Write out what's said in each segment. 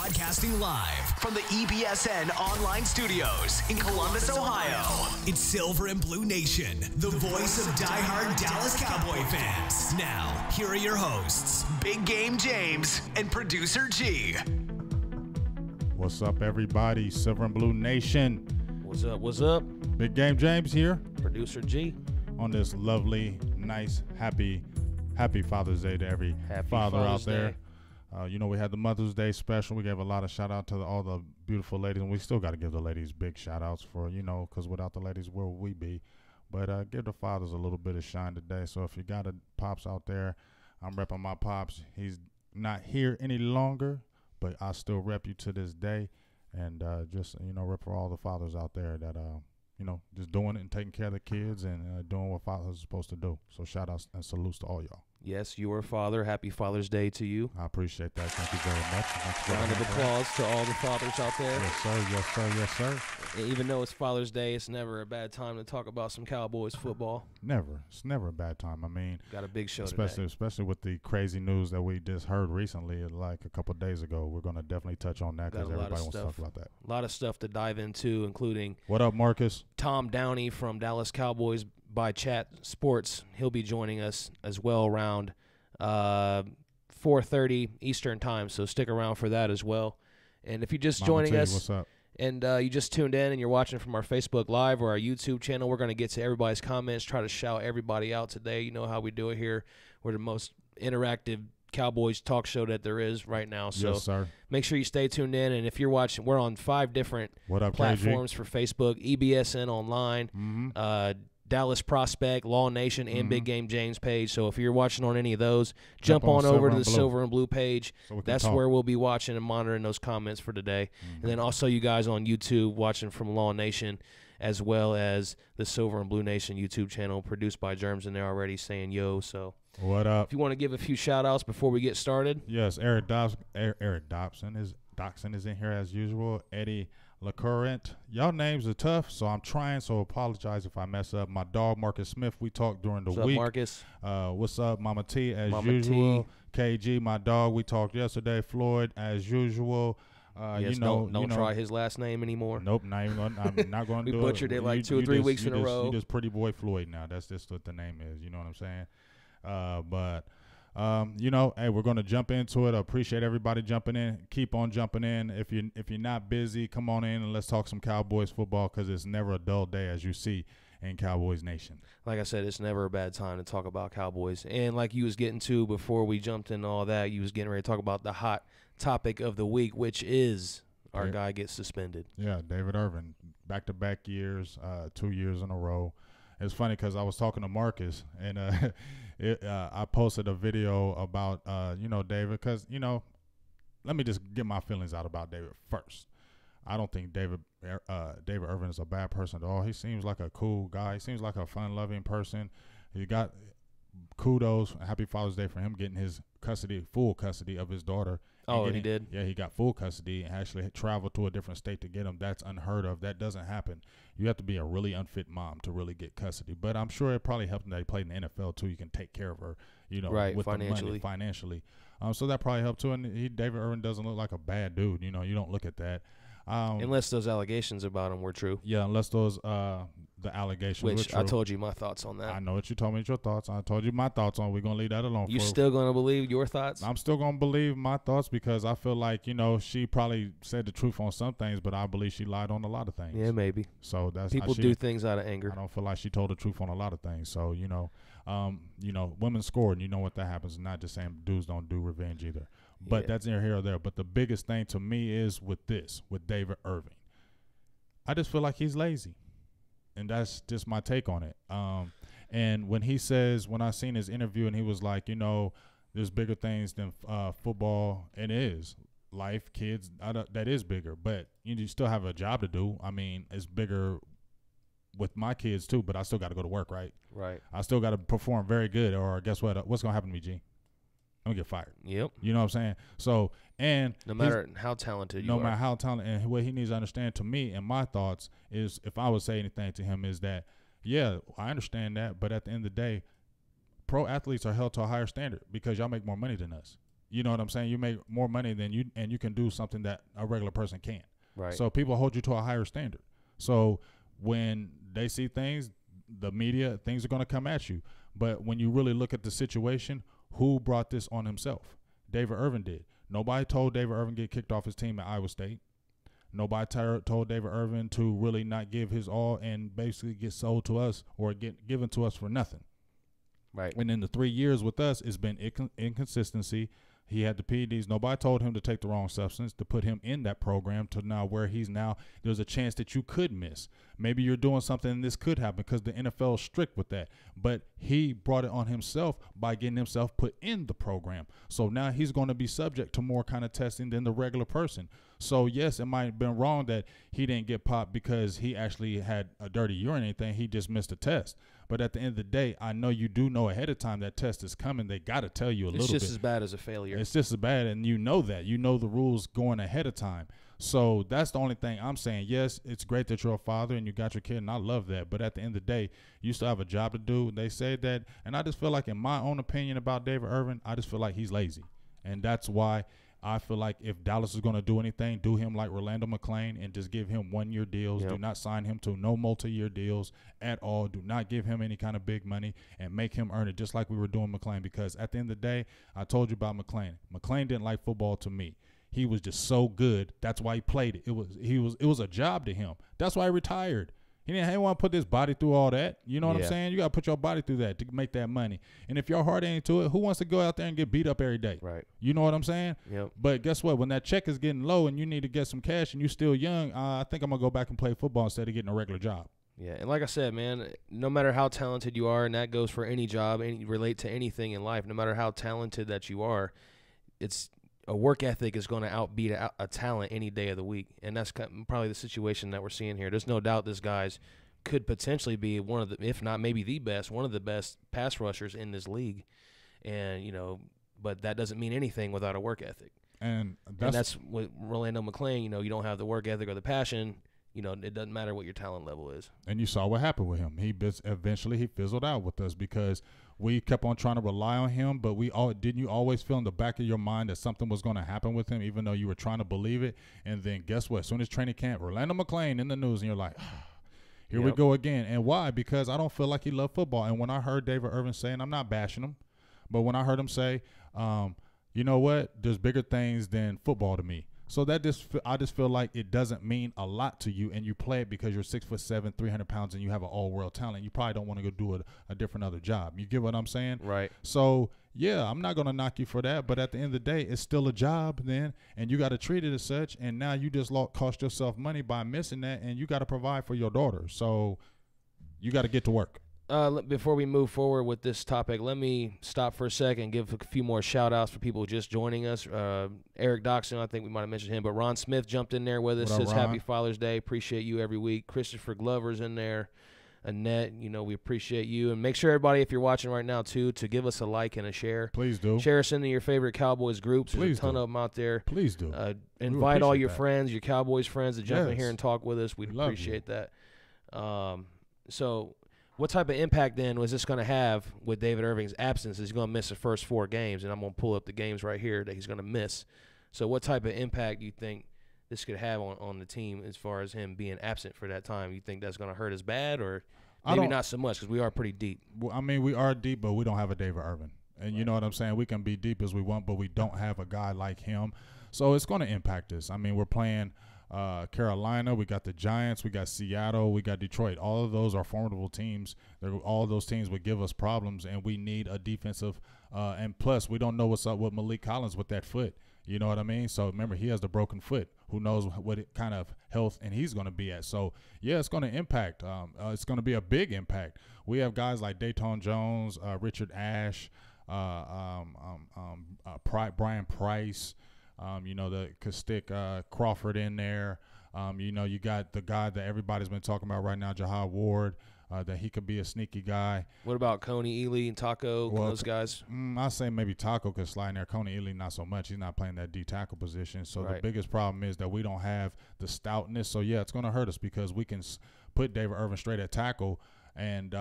Broadcasting live from the EBSN online studios in Columbus, Ohio. It's Silver and Blue Nation, the voice of diehard Dallas Cowboy fans. Now, here are your hosts, Big Game James and Producer G. What's up, everybody? Silver and Blue Nation. What's up? What's up? Big Game James here. Producer G. On this lovely, nice, happy Father's Day to every father out there. We had the Mother's Day special. We gave a lot of shout out to all the beautiful ladies, and we still got to give the ladies big shout outs for, because without the ladies, where would we be? But give the fathers a little bit of shine today. So if you got a pops out there, I'm repping my pops. He's not here any longer, but I still rep you to this day. And rep for all the fathers out there that, just doing it and taking care of the kids and doing what fathers are supposed to do. So shout outs and salutes to all y'all. Yes, you are a father. Happy Father's Day to you. I appreciate that. Thank you very much. Round of applause to all the fathers out there. Yes, sir. Yes, sir. Yes, sir. Even though it's Father's Day, it's never a bad time to talk about some Cowboys football. Never. It's never a bad time. I mean, got a big show today. Especially with the crazy news that we just heard recently, like a couple of days ago. We're going to definitely touch on that because everybody wants to talk about that. A lot of stuff to dive into, including what up, Marcus? Tom Downey from Dallas Cowboys by Chat Sports. He'll be joining us as well around 4:30 Eastern time, so stick around for that as well. And if you're just joining us, what's up? And you just tuned in and you're watching from our Facebook Live or our YouTube channel, we're going to get to everybody's comments, try to shout everybody out today. You know how we do it here. We're the most interactive Cowboys talk show that there is right now. So yes, sir. Make sure you stay tuned in. And if you're watching, we're on 5 different platforms for Facebook, EBSN Online, Dallas Prospect, Law Nation, and Big Game James page. So if you're watching on any of those, jump on over to the Silver and Blue page. So that's where we'll be watching and monitoring those comments for today. And then also you guys on YouTube watching from Law Nation, as well as the Silver and Blue Nation YouTube channel produced by Germs, and they're already saying yo. So what up? If you want to give a few shout-outs before we get started. Yes, Eric Dobson is in here as usual. Eddie LaCurrent. Y'all names are tough, so I'm trying, so apologize if I mess up. My dog, Marcus Smith, we talked during the week. What's up, Marcus? What's up, Mama T, as Mama usual. T. KG, my dog, we talked yesterday. Floyd, as usual. Yes, don't try his last name anymore. Nope, not even gonna, I'm not going to do it. We butchered it like 2 or 3 weeks in a row. You just Pretty Boy Floyd now. That's just what the name is. You know what I'm saying? Hey, we're going to jump into it. I appreciate everybody jumping in. Keep on jumping in. If you're not busy, come on in and let's talk some Cowboys football because it's never a dull day, as you see in Cowboys Nation. Like I said, it's never a bad time to talk about Cowboys. And like you was getting to before we jumped into all that, you was getting ready to talk about the hot topic of the week, which is our guy gets suspended. Yeah, David Irving, back-to-back years, 2 years in a row. It's funny because I was talking to Marcus, and I posted a video about, David, because, let me just get my feelings out about David first. I don't think David Irving is a bad person at all. He seems like a cool guy. He seems like a fun-loving person. He got kudos. Happy Father's Day for him getting his full custody of his daughter. He did? Yeah, he got full custody and actually traveled to a different state to get him. That's unheard of. That doesn't happen. You have to be a really unfit mom to really get custody. But I'm sure it probably helped him that he played in the NFL, too. You can take care of her, right, with financially. the money financially. So that probably helped, too. And David Irving doesn't look like a bad dude. You don't look at that. Unless those allegations about him were true. Yeah, unless those the allegations were true. I told you my thoughts on that. I know what you told me your thoughts. I told you my thoughts on. We're going to leave that alone. You still going to believe your thoughts? I'm still going to believe my thoughts because I feel like, she probably said the truth on some things, but I believe she lied on a lot of things. Yeah, maybe. So that's people do things out of anger. I don't feel like she told the truth on a lot of things. So, women scored, and you know what that happens. Not just saying dudes don't do revenge either. But that's neither here or there. But the biggest thing to me is with David Irving. I just feel like he's lazy. And that's just my take on it. And when I seen his interview and he was like, there's bigger things than football. It is. Life, kids, that is bigger. But you still have a job to do. I mean, it's bigger with my kids too, but I still got to go to work, right? Right. I still got to perform very good or guess what? What's going to happen to me, G? I'm going to get fired. Yep. You know what I'm saying? So, and no matter how talented you are. No matter how talented, and what he needs to understand to me and my thoughts is, if I would say anything to him, is that, yeah, I understand that, but at the end of the day, pro athletes are held to a higher standard because y'all make more money than us. You know what I'm saying? You make more money than you, and you can do something that a regular person can't. Right. So people hold you to a higher standard. So when they see things, the media, things are going to come at you. But when you really look at the situation, who brought this on himself? David Irving did. Nobody told David Irving to get kicked off his team at Iowa State. Nobody told David Irving to really not give his all and basically get sold to us or get given to us for nothing. Right. And in the 3 years with us, it's been inconsistency. He had the PEDs. Nobody told him to take the wrong substance to put him in that program to now where he's now. There's a chance that you could miss. Maybe you're doing something and this could happen because the NFL is strict with that. But he brought it on himself by getting himself put in the program. So now he's going to be subject to more kind of testing than the regular person. So, yes, it might have been wrong that he didn't get popped because he actually had a dirty urine or anything. He just missed a test. But at the end of the day, I know you do know ahead of time that test is coming. They got to tell you a little bit. It's just as bad as a failure. It's just as bad, and you know that. You know the rules going ahead of time. So that's the only thing I'm saying. Yes, it's great that you're a father and you got your kid, and I love that. But at the end of the day, you still have a job to do. They say that, and I just feel like in my own opinion about David Irving, I just feel like he's lazy. And that's why I feel like if Dallas is going to do anything, do him like Rolando McClain and just give him 1-year deals. Yep. Do not sign him to no multi-year deals at all. Do not give him any kind of big money and make him earn it just like we were doing McClain, because at the end of the day, I told you about McClain. McClain didn't like football to me. He was just so good. That's why he played it. It was a job to him. That's why he retired. He didn't want to put his body through all that. You know what I'm saying? You got to put your body through that to make that money. And if your heart ain't to it, who wants to go out there and get beat up every day? Right. You know what I'm saying? Yep. But guess what? When that check is getting low and you need to get some cash and you're still young, I think I'm going to go back and play football instead of getting a regular job. Yeah, and like I said, man, no matter how talented you are, and that goes for any job, relate to anything in life, no matter how talented that you are, it's a work ethic is going to outbeat a talent any day of the week. And that's probably the situation that we're seeing here. There's no doubt this guy's could potentially be one of the, if not maybe the best, one of the best pass rushers in this league. And, but that doesn't mean anything without a work ethic. And that's what Rolando McClain, you don't have the work ethic or the passion, it doesn't matter what your talent level is. And you saw what happened with him. Eventually he fizzled out with us because we kept on trying to rely on him, but didn't you always feel in the back of your mind that something was going to happen with him, even though you were trying to believe it? And then guess what? As soon as training camp, Rolando McClain in the news, and you're like, here we go again. And why? Because I don't feel like he loved football. And when I heard David Irving say, and I'm not bashing him, but when I heard him say, you know what? There's bigger things than football to me. So I just feel like it doesn't mean a lot to you, and you play it because you're 6'7", 300 pounds, and you have an all-world talent. You probably don't want to go do a different other job. You get what I'm saying? Right. So, yeah, I'm not going to knock you for that, but at the end of the day, it's still a job then, and you got to treat it as such, and now you just cost yourself money by missing that, and you got to provide for your daughter. So you got to get to work. Before we move forward with this topic, let me stop for a second and give a few more shout-outs for people just joining us. Eric Doxson, I think we might have mentioned him, but Ron Smith jumped in there with us. Says Happy Father's Day. Appreciate you every week. Christopher Glover's in there. Annette, we appreciate you. And make sure, everybody, if you're watching right now, too, to give us a like and a share. Please do. Share us into your favorite Cowboys groups. There's a ton of them out there. Please do. Invite all your friends, your Cowboys friends, to jump in here and talk with us. We'd appreciate that. So what type of impact, then, was this going to have with David Irving's absence? He's going to miss the first 4 games, and I'm going to pull up the games right here that he's going to miss. So what type of impact do you think this could have on the team as far as him being absent for that time? You think that's going to hurt us bad, or maybe not so much because we are pretty deep? Well, I mean, we are deep, but we don't have a David Irving. And you know what I'm saying? We can be deep as we want, but we don't have a guy like him. So it's going to impact us. I mean, we're playing Carolina, we got the Giants, we got Seattle, we got Detroit. All of those are formidable teams. All of those teams would give us problems, and we need a defensive. And plus, we don't know what's up with Malik Collins with that foot. You know what I mean? So remember, he has the broken foot. Who knows what kind of health and he's going to be at. So, yeah, it's going to impact. It's going to be a big impact. We have guys like Dayton Jones, Richard Ash, Brian Price. The Stick Crawford in there. You got the guy that everybody's been talking about right now, Jahad Ward, that he could be a sneaky guy. What about Coney Ely and Taco, those guys? I say maybe Taco could slide in there. Coney Ely, not so much. He's not playing that D tackle position. So the biggest problem is that we don't have the stoutness. So, yeah, it's going to hurt us because we can put David Irving straight at tackle, and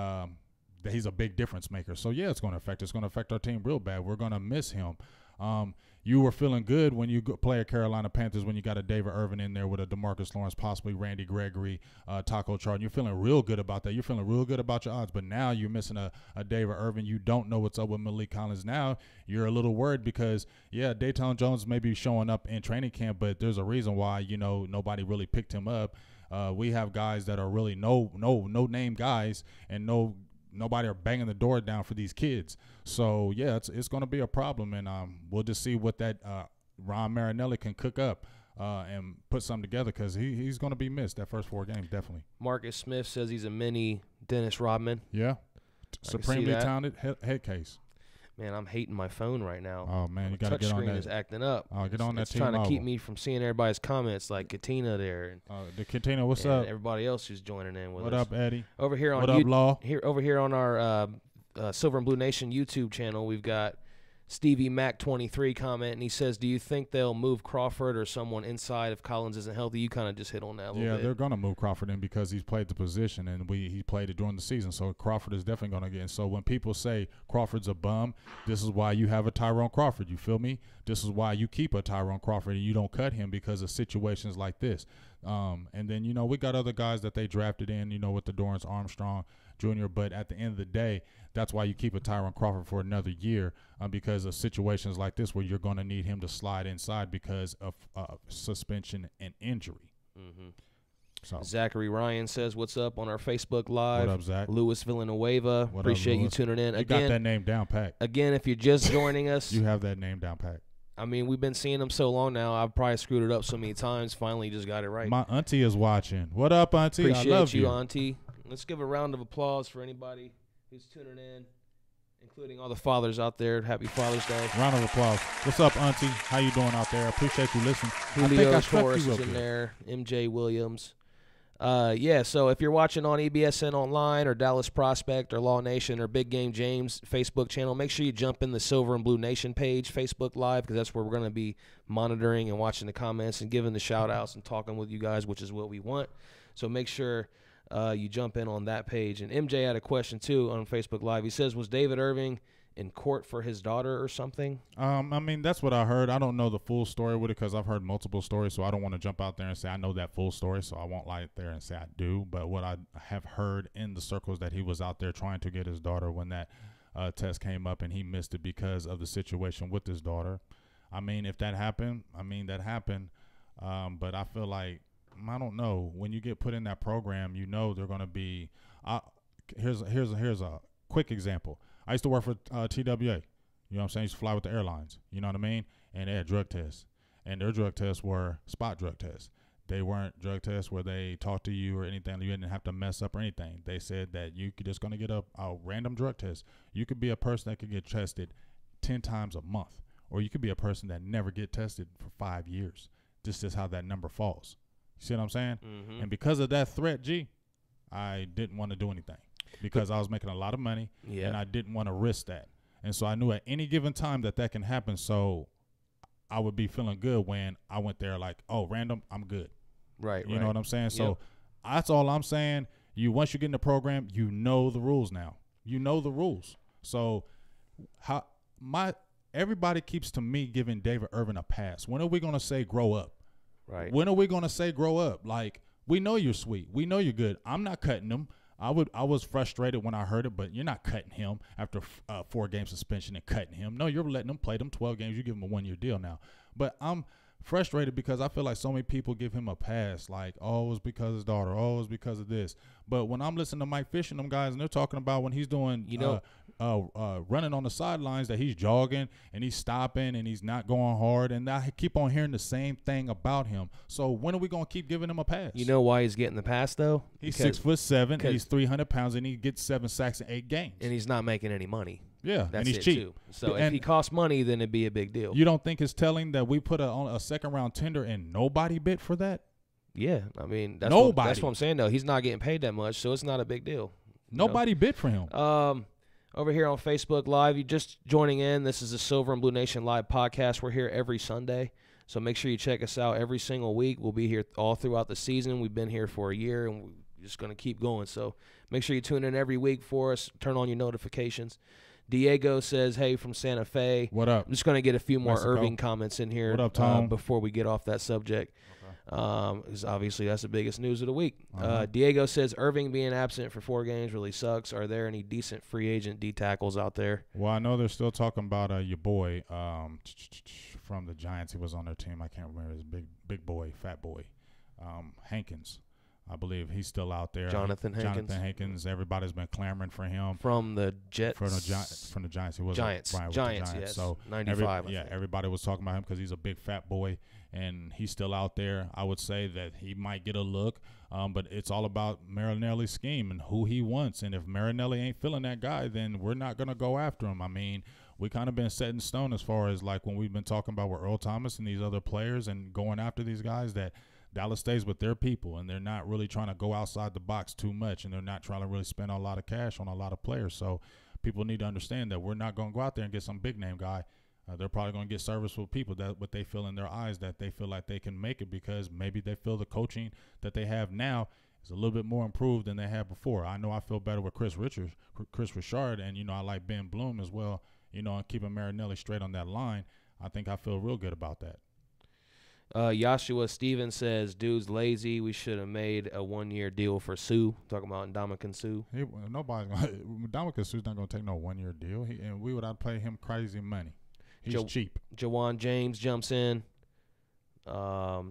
he's a big difference maker. So, yeah, it's going to affect us. It's going to affect our team real bad. We're going to miss him. you were feeling good when you play a Carolina Panthers when you got a David Irving in there with a DeMarcus Lawrence, possibly Randy Gregory, Taco Chart. You're feeling real good about that. You're feeling real good about your odds. But now you're missing a David Irving. You don't know what's up with Malik Collins. Now you're a little worried because, yeah, Dayton Jones may be showing up in training camp, but there's a reason why, nobody really picked him up. We have guys that are really no name guys, and nobody are banging the door down for these kids. So yeah, it's going to be a problem, and we'll just see what that Ron Marinelli can cook up and put something together, because he's going to be missed that first 4 games, definitely. Marcus Smith says he's a mini Dennis Rodman. Yeah, supremely talented head case. Man, I'm hating my phone right now. Oh, man, you got to get on that. Touchscreen is acting up. Oh, get on that It's team. It's trying to keep me from seeing everybody's comments, like Katina there. The Katina, what's up? Everybody else who's joining in with us. What up, Eddie? Over here on what up, Law? Over here on our Silver and Blue Nation YouTube channel, we've got Stevie Mac 23 comment, and he says, "Do you think they'll move Crawford or someone inside if Collins isn't healthy?" You kind of just hit on that a little bit. Yeah, they're going to move Crawford in because he's played the position, and he played it during the season. So Crawford is definitely going to get in. So when people say Crawford's a bum, this is why you have a Tyrone Crawford. You feel me? This is why you keep a Tyrone Crawford and you don't cut him because of situations like this. And then, we got other guys that they drafted in, with the Dorrance Armstrong Jr. But at the end of the day, that's why you keep a Tyrone Crawford for another year, because of situations like this where you're going to need him to slide inside because of suspension and injury. Mm-hmm. So Zachary Ryan says, "What's up?" on our Facebook Live. What up, Zach? Louis Villanueva. Appreciate you tuning in. You got that name down pat. Again, if you're just joining us. You have that name down pat. I mean, we've been seeing him so long now. I've probably screwed it up so many times. Finally, just got it right. My auntie is watching. What up, auntie? Appreciate I love you, auntie. Let's give a round of applause for anybody who's tuning in, including all the fathers out there. Happy Father's Day. Round of applause. What's up, auntie? How you doing out there? I appreciate you listening. Julio Torres is in there. MJ Williams. So if you're watching on EBSN Online or Dallas Prospect or Law Nation or Big Game James Facebook channel, make sure you jump in the Silver and Blue Nation page, Facebook Live, because that's where we're going to be monitoring and watching the comments and giving the shout-outs and talking with you guys, which is what we want. So make sure you jump in on that page. And MJ had a question, too, on Facebook Live. He says, was David Irving in court for his daughter or something? I mean, that's what I heard. I don't know the full story with it because I've heard multiple stories, so I don't want to jump out there and say I know that full story, so I won't lie there and say I do. But what I have heard in the circles that he was out there trying to get his daughter when that test came up and he missed it because of the situation with his daughter. I mean, if that happened, that happened. But I feel like, I don't know. When you get put in that program, they're going to be here's a quick example. I used to work for TWA. You know what I'm saying? I used to fly with the airlines. You know what I mean? And they had drug tests. And their drug tests were spot drug tests. They weren't drug tests where they talked to you or anything. You didn't have to mess up or anything. They said that you could just going to get a random drug test. You could be a person that could get tested 10 times a month. Or you could be a person that never get tested for 5 years. This is how that number falls. You see what I'm saying? Mm-hmm. And because of that threat, I didn't want to do anything. Because I was making a lot of money, and I didn't want to risk that. And so I knew at any given time that can happen, so I would be feeling good when I went there like, oh, random, I'm good. Right, You know what I'm saying? So that's all I'm saying. Once you get in the program, you know the rules now. You know the rules. So everybody keeps to me giving David Irving a pass. When are we going to say grow up? Right. When are we going to say grow up? Like, we know you're sweet. We know you're good. I'm not cutting them. I was frustrated when I heard it, but you're not cutting him after 4-game suspension and cutting him. No, you're letting him play them 12 games. You give him a 1-year deal now. But I'm frustrated because I feel like so many people give him a pass, like, oh, it was because of his daughter. Oh, it was because of this. But when I'm listening to Mike Fish and them guys, and they're talking about when he's doing, running on the sidelines, that he's jogging and he's stopping and he's not going hard. And I keep on hearing the same thing about him. So when are we going to keep giving him a pass? You know why he's getting the pass, though? He's 6'7", he's 300 pounds, and he gets 7 sacks in 8 games. And he's not making any money. Yeah, that's and he's it cheap. Too. So if he costs money, then it'd be a big deal. You don't think it's telling that we put a second-round tender and nobody bid for that? Yeah, I mean, that's nobody. That's what I'm saying, though. He's not getting paid that much, so it's not a big deal. Nobody bid for him. Over here on Facebook Live, you just joining in. This is the Silver and Blue Nation Live podcast. We're here every Sunday, so make sure you check us out every single week. We'll be here all throughout the season. We've been here for a year, and we're just going to keep going. So make sure you tune in every week for us. Turn on your notifications. Diego says, hey, from Santa Fe. What up? I'm just going to get a few more Mexico. Irving comments in here. What up, Tom? Before we get off that subject. Because obviously that's the biggest news of the week. Uh-huh. Diego says, Irving being absent for 4 games really sucks. Are there any decent free agent D tackles out there? Well, I know they're still talking about your boy from the Giants. He was on their team. I can't remember his big boy, fat boy, Hankins. I believe he's still out there. Jonathan Hankins. Everybody's been clamoring for him. From the Jets? From the Giants. He was Giants, yes. So 95, everybody was talking about him because he's a big fat boy, and he's still out there. I would say that he might get a look, but it's all about Marinelli's scheme and who he wants. And if Marinelli ain't feeling that guy, then we're not going to go after him. I mean, we kind of been set in stone as far as like when we've been talking about with Earl Thomas and these other players and going after these guys, that Dallas stays with their people, and they're not really trying to go outside the box too much, and they're not trying to really spend a lot of cash on a lot of players. So people need to understand that we're not going to go out there and get some big-name guy. They're probably going to get serviceable people, that what they feel in their eyes, that they feel like they can make it, because maybe they feel the coaching that they have now is a little bit more improved than they had before. I know I feel better with Chris Richard, and, I like Ben Bloom as well, and keeping Marinelli straight on that line. I think I feel real good about that. Joshua Stevens says, dude's lazy. We should have made a 1-year deal for Sue. Talking about Ndamukong Suh. Ndamukong Suh's not going to take no 1-year deal. And we would have to pay him crazy money. He's cheap. Jawan James jumps in,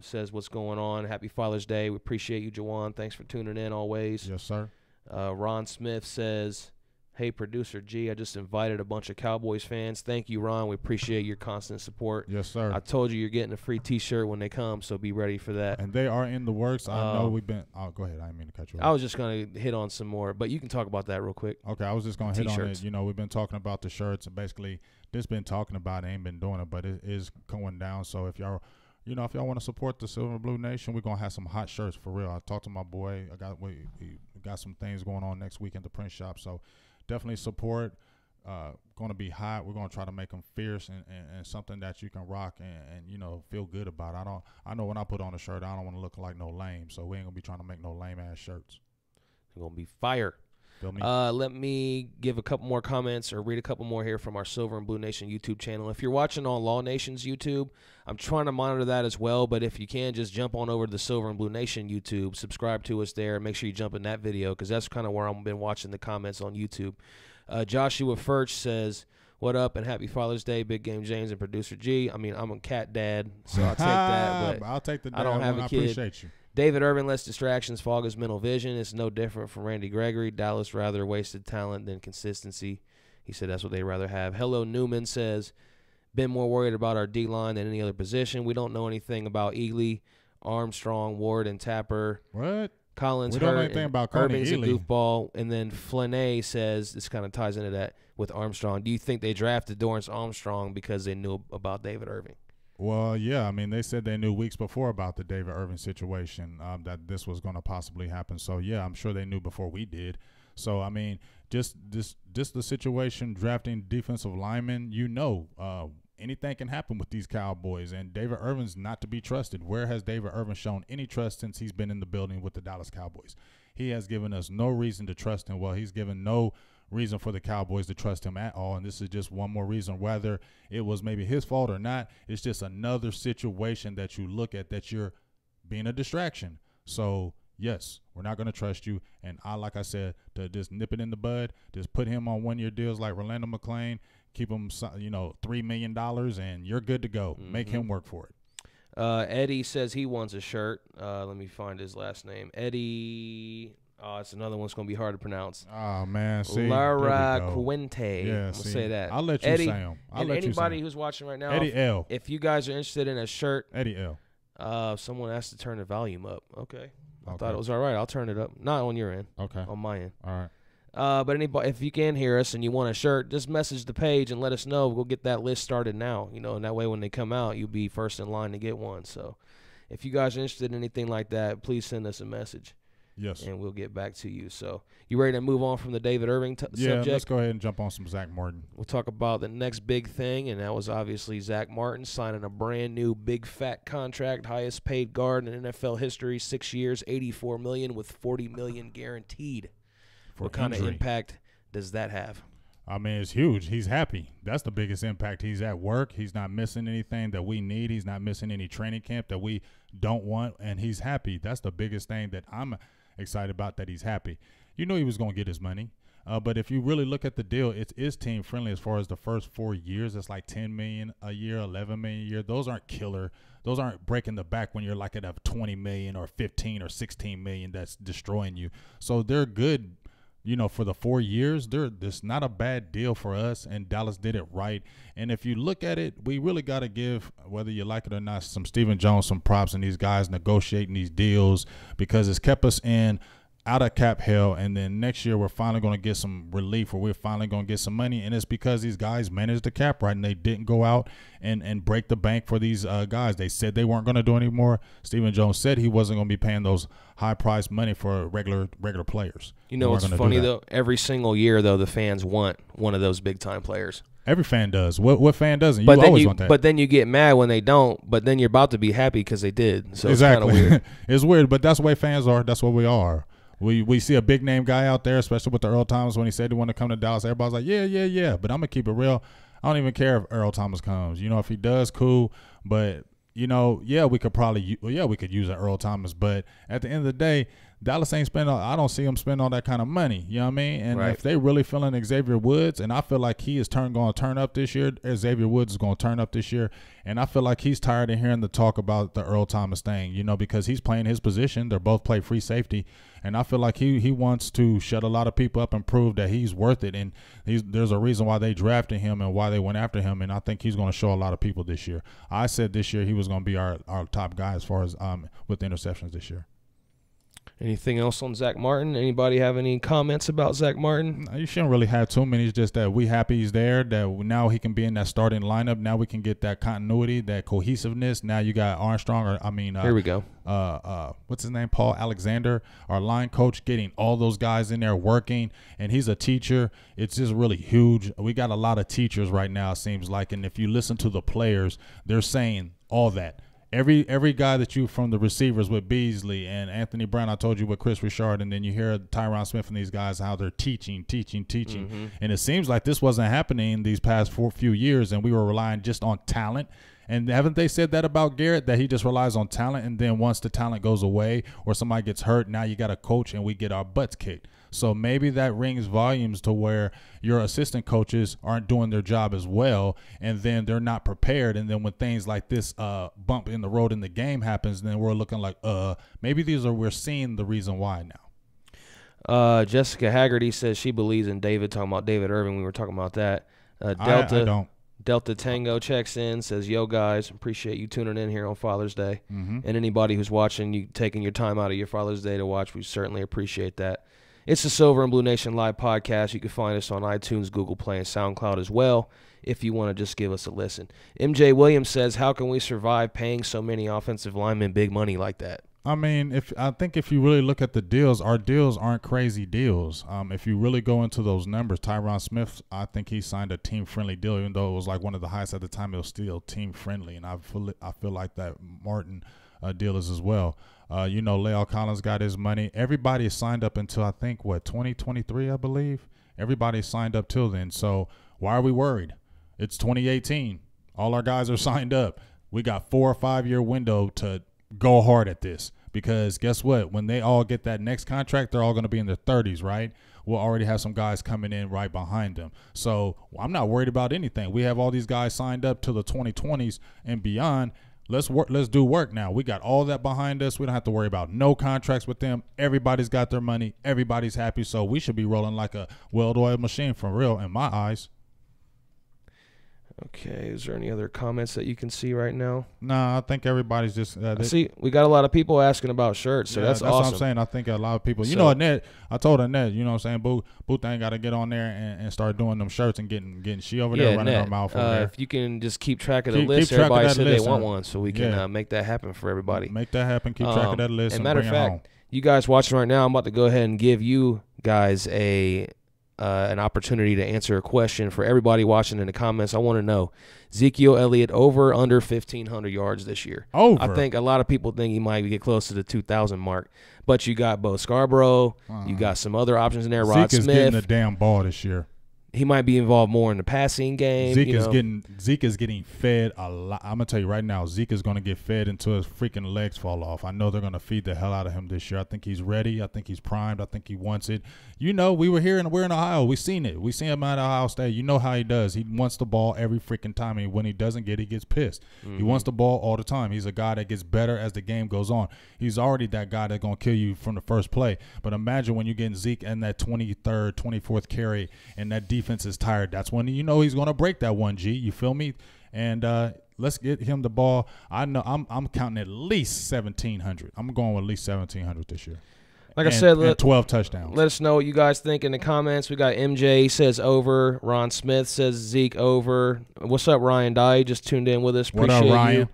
says, what's going on? Happy Father's Day. We appreciate you, Jawan. Thanks for tuning in always. Yes, sir. Ron Smith says, hey, Producer G, I just invited a bunch of Cowboys fans. Thank you, Ron. We appreciate your constant support. Yes, sir. I told you you're getting a free T-shirt when they come, so be ready for that. And they are in the works. I know we've been go ahead. I didn't mean to cut you off. I was just going to hit on some more, but you can talk about that real quick. Okay, I was just going to hit on it. We've been talking about the shirts, and basically just been talking about it, ain't been doing it, but it is going down. So if y'all want to support the Silver&Blue Nation, we're going to have some hot shirts for real. I talked to my boy. We got some things going on next week in the print shop, so definitely support. Going to be hot. We're going to try to make them fierce and something that you can rock and feel good about. I know when I put on a shirt, I don't want to look like no lame, so we ain't going to be trying to make no lame-ass shirts. It's going to be fire. Feel me? Let me give a couple more comments or read a couple more here from our Silver and Blue Nation YouTube channel. If you're watching on Law Nation's YouTube, I'm trying to monitor that as well, but if you can, just jump on over to the Silver and Blue Nation YouTube, subscribe to us there, make sure you jump in that video, because that's kind of where I've been watching the comments on YouTube. Joshua Furch says, what up and happy Father's Day, Big Game James and Producer G. I mean, I'm a cat dad, so I'll take that, but I'll take the dad. I don't have a kid. I appreciate you. David Irving, less distractions, fog his mental vision. It's no different from Randy Gregory. Dallas rather wasted talent than consistency. He said that's what they'd rather have. Hello Newman says, been more worried about our D-line than any other position. We don't know anything about Eagley, Armstrong, Ward, and Tapper. What? Collins we don't hurt. know anything about Irving's Eagley. A goofball. And then Flanae says, this kind of ties into that with Armstrong. Do you think they drafted Dorrance Armstrong because they knew about David Irving? Well, yeah. I mean, they said they knew weeks before about the David Irving situation, that this was going to possibly happen. So, yeah, I'm sure they knew before we did. So, I mean, just the situation, drafting defensive linemen, anything can happen with these Cowboys. And David Irving's not to be trusted. Where has David Irving shown any trust since he's been in the building with the Dallas Cowboys? He has given us no reason to trust him. Well, he's given no reason for the Cowboys to trust him at all, and this is just one more reason, whether it was maybe his fault or not. It's just another situation that you look at that you're being a distraction. So yes, we're not going to trust you, and like I said, to just nip it in the bud, just put him on 1-year deals like Rolando McClain, keep him $3 million, and you're good to go. Make him work for it. Eddie says he wants a shirt. Let me find his last name. Eddie. Oh, it's another one that's going to be hard to pronounce. Oh, man. See, Lara Cuente. Yeah, we'll say that. I'll let you Eddie, say him. Anybody who's watching right now, Eddie L. If you guys are interested in a shirt, Eddie L. Someone has to turn the volume up. Okay. I thought it was all right. I'll turn it up. Not on your end. Okay. On my end. All right. But anybody, if you can hear us and you want a shirt, just message the page and let us know. We'll get that list started now. And that way when they come out, you'll be first in line to get one. So if you guys are interested in anything like that, please send us a message. Yes. And we'll get back to you. So you ready to move on from the David Irving subject? Yeah, let's go ahead and jump on some Zack Martin. We'll talk about the next big thing, and that was obviously Zack Martin signing a brand new big fat contract, highest paid guard in NFL history, 6 years, $84 million with $40 million guaranteed. What kind of impact does that have? I mean, it's huge. He's happy. That's the biggest impact. He's at work. He's not missing anything that we need. He's not missing any training camp that we don't want, and he's happy. That's the biggest thing that I'm excited about, that he's happy. You know he was going to get his money. But if you really look at the deal, it is team friendly as far as the first 4 years. It's like $10 million a year, $11 million a year. Those aren't killer. Those aren't breaking the back when you're like at a $20 million or $15 or $16 million that's destroying you. So they're good. You know, for the 4 years, it's not a bad deal for us, and Dallas did it right. And if you look at it, we really got to give, whether you like it or not, some Stephen Jones some props and these guys negotiating these deals, because it's kept us in out of cap hell. And then next year we're finally going to get some relief, or we're finally going to get some money, and it's because these guys managed the cap right, and they didn't go out and break the bank for these guys. They said they weren't going to do anymore. Stephen Jones said he wasn't going to be paying those high-priced money for regular players. You know what's funny, though? Every single year, though, the fans want one of those big-time players. Every fan does. What fan doesn't? You always want that. But then you get mad when they don't, but then you're about to be happy because they did. So exactly. It's kind of weird. It's weird, but that's the way fans are. That's what we are. We see a big-name guy out there, especially with the Earl Thomas, when he said he wanted to come to Dallas. Everybody's like, yeah. But I'm going to keep it real. I don't even care if Earl Thomas comes. You know, if he does, cool. But, you know, we could use an Earl Thomas. But at the end of the day, Dallas ain't spending. I don't see them spend all that kind of money. You know what I mean? And if they really feeling Xavier Woods, and I feel like he is going to turn up this year. Xavier Woods is going to turn up this year, and I feel like he's tired of hearing the talk about the Earl Thomas thing. You know, because he's playing his position. They're both play free safety, and I feel like he wants to shut a lot of people up and prove that he's worth it. And there's a reason why they drafted him and why they went after him. And I think he's going to show a lot of people this year. I said this year he was going to be our top guy as far as with interceptions this year. Anything else on Zack Martin? Anybody have any comments about Zack Martin? You shouldn't really have too many. It's just that we happy he's there, that now he can be in that starting lineup. Now we can get that continuity, that cohesiveness. Now you got Armstrong, here we go. What's his name? Paul Alexander, our line coach, getting all those guys in there working, and he's a teacher. It's just really huge. We got a lot of teachers right now, it seems like, and if you listen to the players, they're saying all that. Every guy that you from the receivers with Beasley and Anthony Brown, I told you with Chris Richard, and then you hear Tyron Smith and these guys, how they're teaching. Mm-hmm. And it seems like this wasn't happening these past few years, and we were relying just on talent. And haven't they said that about Garrett, that he just relies on talent, and then once the talent goes away or somebody gets hurt, now you got a coach and we get our butts kicked. So maybe that rings volumes to where your assistant coaches aren't doing their job as well, and then they're not prepared. And then when things like this bump in the road in the game happens, then we're looking like, maybe we're seeing the reason why now. Jessica Haggerty says she believes in David, talking about David Irving. We were talking about that. I don't. Delta Tango checks in, says, yo, guys, appreciate you tuning in here on Father's Day. Mm-hmm. And anybody who's watching, you taking your time out of your Father's Day to watch, we certainly appreciate that. It's the Silver and Blue Nation live podcast. You can find us on iTunes, Google Play, and SoundCloud as well if you want to just give us a listen. MJ Williams says, how can we survive paying so many offensive linemen big money like that? I mean, I think if you really look at the deals, our deals aren't crazy deals. If you really go into those numbers, Tyron Smith, I think he signed a team-friendly deal, even though it was like one of the highest at the time. It was still team-friendly, and I feel like that Martin deal is as well. La'el Collins got his money. Everybody is signed up until, I think, 2023, I believe. Everybody signed up till then. So why are we worried? It's 2018. All our guys are signed up. We got 4 or 5 year window to go hard at this, because guess what? When they all get that next contract, they're all going to be in their 30s, right? We'll already have some guys coming in right behind them. So I'm not worried about anything. We have all these guys signed up to the 2020s and beyond. Let's work. Let's do work now. We got all that behind us. We don't have to worry about no contracts with them. Everybody's got their money. Everybody's happy. So we should be rolling like a well-oiled machine, for real, in my eyes. Okay, is there any other comments that you can see right now? Nah, I think everybody's just see, we got a lot of people asking about shirts, so that's awesome. That's what I'm saying. I think a lot of people, Annette, I told Annette, you know what I'm saying, Booth ain't got to get on there and start doing them shirts and getting she over there running her mouth over there. If you can just keep track of the list, everybody said they want one, so we can make that happen for everybody. Make that happen. Keep track of that list and matter bring of it fact, home. You guys watching right now, I'm about to go ahead and give you guys an opportunity to answer a question for everybody watching in the comments. I want to know, Zeke Elliott over under 1,500 yards this year. Over. I think a lot of people think he might get close to the 2,000 mark, but you got Bo Scarborough. You got some other options in there. Rod Zeke Smith. is getting the damn ball this year. He might be involved more in the passing game. Zeke is getting fed a lot. I'm gonna tell you right now, Zeke is gonna get fed until his freaking legs fall off. I know they're gonna feed the hell out of him this year. I think he's ready. I think he's primed. I think he wants it. You know, we're in Ohio. We seen it. We seen him at Ohio State. You know how he does. He wants the ball every freaking time, and when he doesn't get it, he gets pissed. He wants the ball all the time. He's a guy that gets better as the game goes on. He's already that guy that's gonna kill you from the first play. But imagine when you're getting Zeke in that 23rd, 24th carry, and that defense is tired. That's when you know he's going to break that 1G. You feel me? And let's get him the ball. I know I'm counting at least 1,700. I'm going with at least 1,700 this year. Like I said, 12 touchdowns. Let us know what you guys think in the comments. We got MJ says over. Ron Smith says Zeke over. What's up, Ryan Dye? Just tuned in with us. Appreciate what up, Ryan?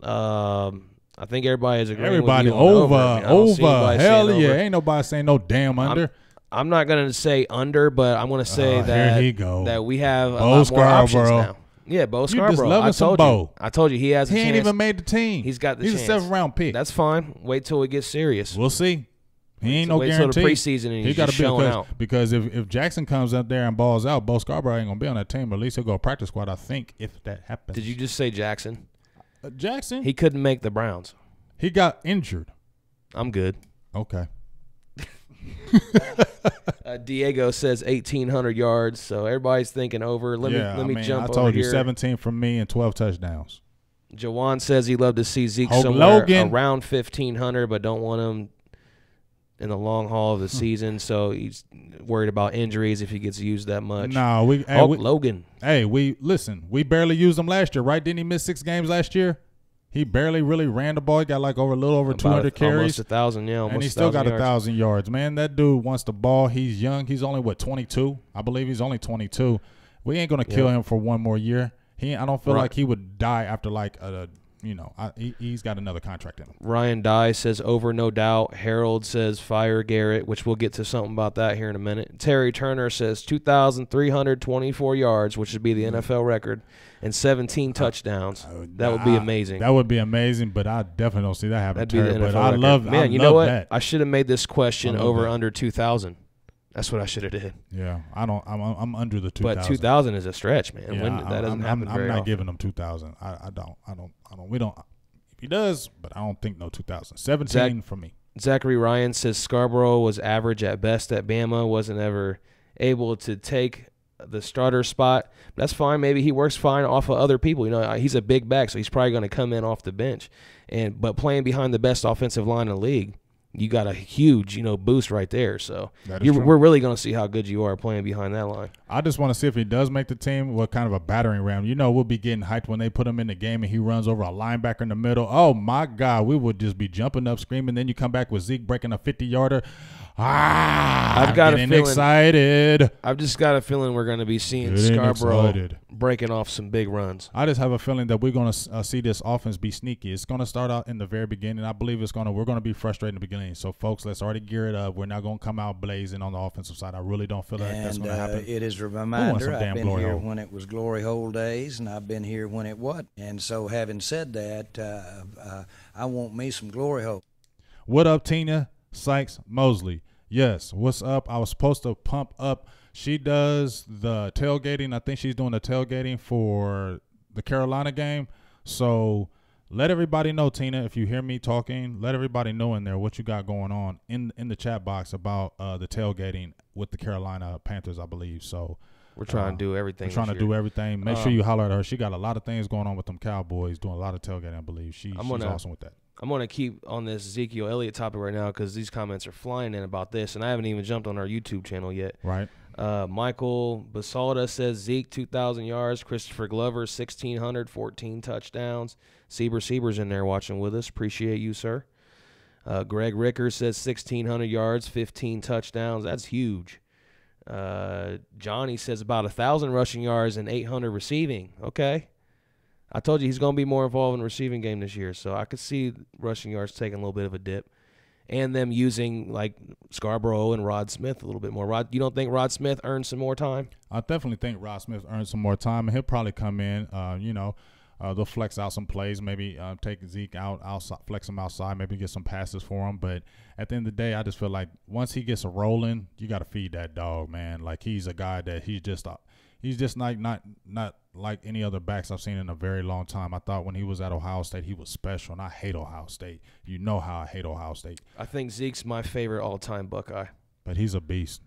You. I think everybody is agreeing everybody with you over. Over. Hell yeah. Over. Ain't nobody saying no damn under. I'm not going to say under, but I'm going to say that we have a lot more options now. Yeah, Bo Scarborough. I told you he has a chance. He ain't even made the team. He's got the chance. He's a 7th-round pick. That's fine. Wait till it gets serious. We'll see. He ain't no guarantee. Wait till the preseason and he's just showing out. Because if Jackson comes up there and balls out, Bo Scarborough ain't going to be on that team. But at least he'll go practice squad, I think, if that happens. Did you just say Jackson? Jackson? He couldn't make the Browns. He got injured. I'm good. Okay. Diego says 1,800 yards, so everybody's thinking over. Let me jump over here. I told you 17 from me and 12 touchdowns. Jawan says he'd love to see Zeke somewhere around 1,500, but don't want him in the long haul of the season, so he's worried about injuries if he gets used that much. No, Logan. Hey, we barely used him last year, right? Didn't he miss 6 games last year? He barely really ran the ball. He got like a little over 200 carries. Almost 1,000, yeah. And he still got 1,000 yards. Man, that dude wants the ball. He's young. He's only, 22? I believe he's only 22. We ain't going to kill him for one more year. I don't feel like he would die after he's got another contract in him. Ryan Dye says over, no doubt. Harold says fire Garrett, which we'll get to something about that here in a minute. Terry Turner says 2,324 yards, which would be the NFL record, and 17 touchdowns. That would be amazing. That would be amazing, but I definitely don't see that happening. That'd be the NFL record. Man, you know what? That. I should have made this question over under 2,000. That's what I should have did. Yeah, I'm under the 2,000. But 2,000 is a stretch, man. Yeah, that doesn't happen very often. I'm not giving him 2,000. I don't. We don't. If he does, but I don't think no 2,000. 17 for me. Zachary Ryan says Scarborough was average at best at Bama. Wasn't ever able to take the starter spot. That's fine. Maybe he works fine off of other people. You know, he's a big back, so he's probably going to come in off the bench. But playing behind the best offensive line in the league, you got a huge, boost right there. So we're really going to see how good you are playing behind that line. I just want to see if he does make the team, what kind of a battering ram. We'll be getting hyped when they put him in the game and he runs over a linebacker in the middle. Oh, my God, we would just be jumping up, screaming. Then you come back with Zeke breaking a 50-yarder. I've got a feeling excited. I've just got a feeling we're going to be seeing Scarborough breaking off some big runs. I just have a feeling that we're going to see this offense be sneaky. It's going to start out in the very beginning. I believe we're going to be frustrated in the beginning. So, folks, let's already gear it up. We're not going to come out blazing on the offensive side. I really don't feel like that's going to happen. It is a reminder. I've been here when it was glory hole days, and I've been here when it wasn't. And so, having said that, I want me some glory hole. What up, Tina Sykes Mosley? Yes, what's up? I was supposed to pump up. She does the tailgating. I think she's doing the tailgating for the Carolina game. So let everybody know, Tina, if you hear me talking, let everybody know in there what you got going on in the chat box about the tailgating with the Carolina Panthers, I believe. So we're trying to do everything. We're trying to do everything. Make sure you holler at her. She got a lot of things going on with them Cowboys, doing a lot of tailgating, I believe. She's awesome with that. I'm going to keep on this Zeke Elliott topic right now because these comments are flying in about this, and I haven't even jumped on our YouTube channel yet. Right. Michael Basalda says Zeke, 2,000 yards. Christopher Glover, 1,600, 14 touchdowns. Seaber's in there watching with us. Appreciate you, sir. Greg Ricker says 1,600 yards, 15 touchdowns. That's huge. Johnny says about 1,000 rushing yards and 800 receiving. Okay. I told you he's going to be more involved in the receiving game this year, so I could see rushing yards taking a little bit of a dip. And them using, like, Scarborough and Rod Smith a little bit more. You don't think Rod Smith earned some more time? I definitely think Rod Smith earned some more time, and he'll probably come in, They'll flex out some plays, maybe take Zeke outside, flex him outside, maybe get some passes for him. But at the end of the day, I just feel like once he gets a rolling, you got to feed that dog, man. Like, he's a guy that he's just like not like any other backs I've seen in a very long time. I thought when he was at Ohio State, he was special, and I hate Ohio State. You know how I hate Ohio State. I think Zeke's my favorite all-time Buckeye. But he's a beast.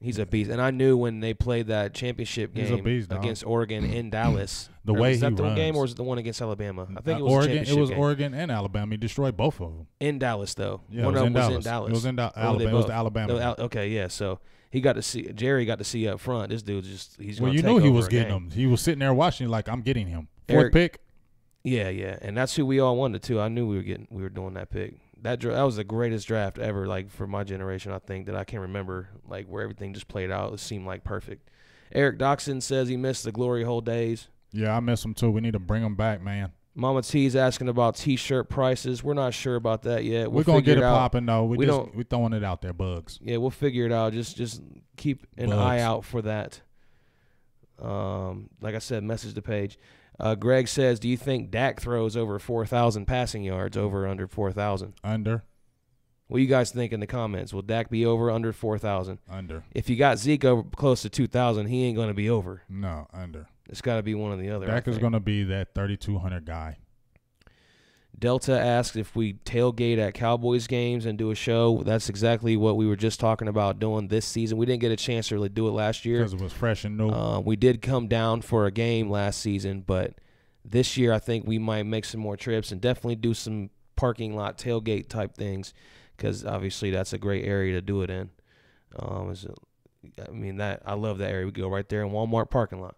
He's a beast, and I knew when they played that championship game against Oregon in Dallas. The way he runs. Was that the game, or was it the one against Alabama? I think it was Oregon. It was Oregon and Alabama. He destroyed both of them. In Dallas, though. Yeah, one of them was in Dallas. It was in Alabama. It was the Alabama. Okay, yeah. So Jerry got to see up front. This dude he's going to take over. Well, you know he was getting him. He was sitting there watching like, I'm getting him. Fourth pick. Yeah, and that's who we all wanted too. I knew we were doing that pick. That was the greatest draft ever, like, for my generation, I think, that I can remember, like, where everything just played out. It seemed like perfect. Eric Doxson says he missed the glory hole days. Yeah, I miss them too. We need to bring them back, man. Mama T's asking about T-shirt prices. We're not sure about that yet. We're gonna get it popping though. We're throwing it out there, Bugs. Yeah, we'll figure it out. Just keep an eye out for that. Like I said, message the page. Greg says, do you think Dak throws over 4,000 passing yards, over or under 4,000? Under. What do you guys think in the comments? Will Dak be over or under 4,000? Under. If you got Zeke over close to 2,000, he ain't going to be over. No, under. It's got to be one or the other. Dak is going to be that 3,200 guy. Delta asked if we tailgate at Cowboys games and do a show. That's exactly what we were just talking about doing this season. We didn't get a chance to really do it last year. Because it was fresh and new. We did come down for a game last season, but this year I think we might make some more trips and definitely do some parking lot tailgate type things, because obviously that's a great area to do it in. I love that area. We go right there in Walmart parking lot,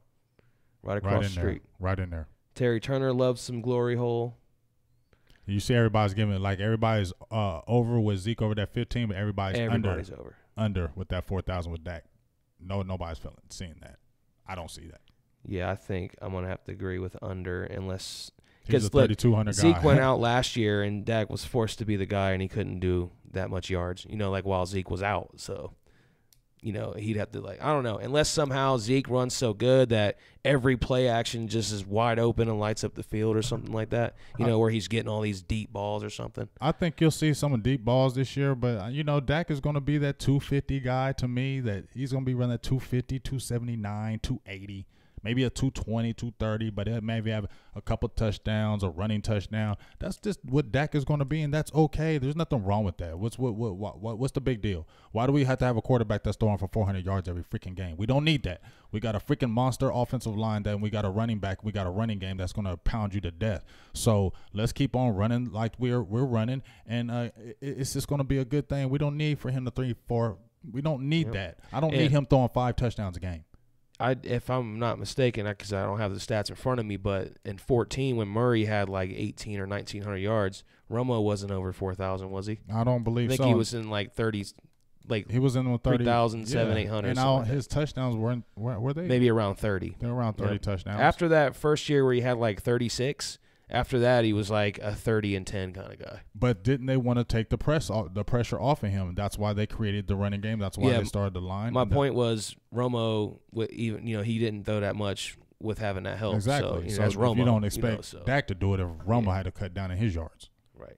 right across the street. Right in there. Terry Turner loves some glory hole. You see everybody's everybody's over with Zeke over that 15, but everybody's under with that 4,000 with Dak. Nobody's seeing that. I don't see that. Yeah, I think I'm going to have to agree with under, unless – he's a 3,200 guy. Zeke went out last year, and Dak was forced to be the guy, and he couldn't do that much yards, while Zeke was out. So, he'd have to, I don't know. Unless somehow Zeke runs so good that every play action just is wide open and lights up the field or something like that, where he's getting all these deep balls or something. I think you'll see some deep balls this year, but, Dak is going to be that 250 guy to me, that he's going to be running at 250, 279, 280. Maybe a 220, 230, but it maybe have a couple touchdowns, a running touchdown. That's just what Dak is going to be, and that's okay. There's nothing wrong with that. What's the big deal? Why do we have to have a quarterback that's throwing for 400 yards every freaking game? We don't need that. We got a freaking monster offensive line, and we got a running back. We got a running game that's going to pound you to death. So let's keep on running like we're running, and it's just going to be a good thing. We don't need for him to 3-4. We don't need that. I don't need him throwing 5 touchdowns a game. If I'm not mistaken, because I don't have the stats in front of me, but in 2014, when Murray had like 1,800 or 1,900 yards, Romo wasn't over 4,000, was he? I don't believe so. I think he was in like 30s, like he was in 30, 3,000, 700, 800. And all his touchdowns were they? Maybe around 30. They were around 30 touchdowns. After that first year where he had like 36. After that, he was like a 30-10 kind of guy. But didn't they want to take the pressure off of him? That's why they created the running game. That's why they started the line. My point was Romo, he didn't throw that much with having that help. Exactly. So as Romo, if you don't expect Dak to do it if Romo had to cut down in his yards. Right.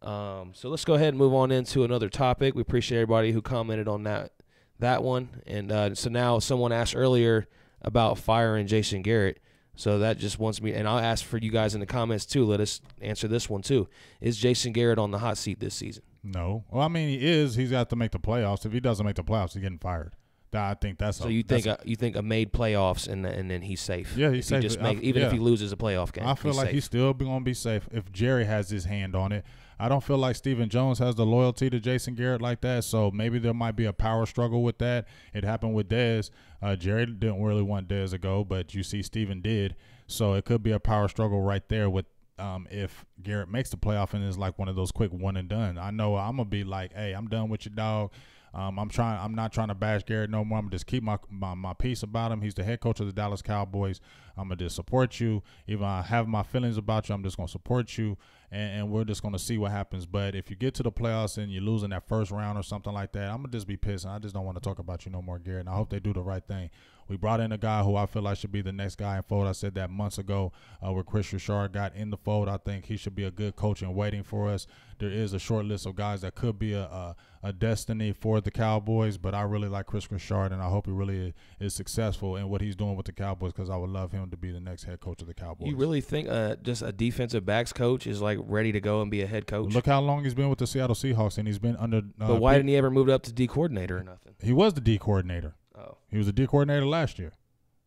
So let's go ahead and move on into another topic. We appreciate everybody who commented on that one. And so now someone asked earlier about firing Jason Garrett. So that just wants me, and I'll ask for you guys in the comments too. Let us answer this one too. Is Jason Garrett on the hot seat this season? No. Well, I mean, he is. He's got to make the playoffs. If he doesn't make the playoffs, he's getting fired. I think that's. So you think a made playoffs and then he's safe? Yeah, he's safe. If he loses a playoff game, I feel like he's still going to be safe if Jerry has his hand on it. I don't feel like Stephen Jones has the loyalty to Jason Garrett like that, so maybe there might be a power struggle with that. It happened with Dez. Jerry didn't really want Dez to go, but you see Stephen did. So it could be a power struggle right there with if Garrett makes the playoff and is like one of those quick one and done. I know I'm going to be like, hey, I'm done with your dog. I'm not trying to bash Garrett no more. I'm just keep my piece about him. He's the head coach of the Dallas Cowboys. I'm going to just support you. Even I have my feelings about you, I'm just going to support you, and we're just going to see what happens. But if you get to the playoffs and you lose in that first round or something like that, I'm going to just be pissed. I just don't want to talk about you no more, Garrett, and I hope they do the right thing. We brought in a guy who I feel like should be the next guy in fold. I said that months ago where Chris Richard got in the fold. I think he should be a good coach and waiting for us. There is a short list of guys that could be a destiny for the Cowboys, but I really like Chris Richard, and I hope he really is successful in what he's doing with the Cowboys because I would love him to be the next head coach of the Cowboys. You really think just a defensive backs coach is like ready to go and be a head coach? Look how long he's been with the Seattle Seahawks, and he's been under but why didn't he ever move up to D coordinator or nothing? He was the D coordinator. Oh. He was the D coordinator last year.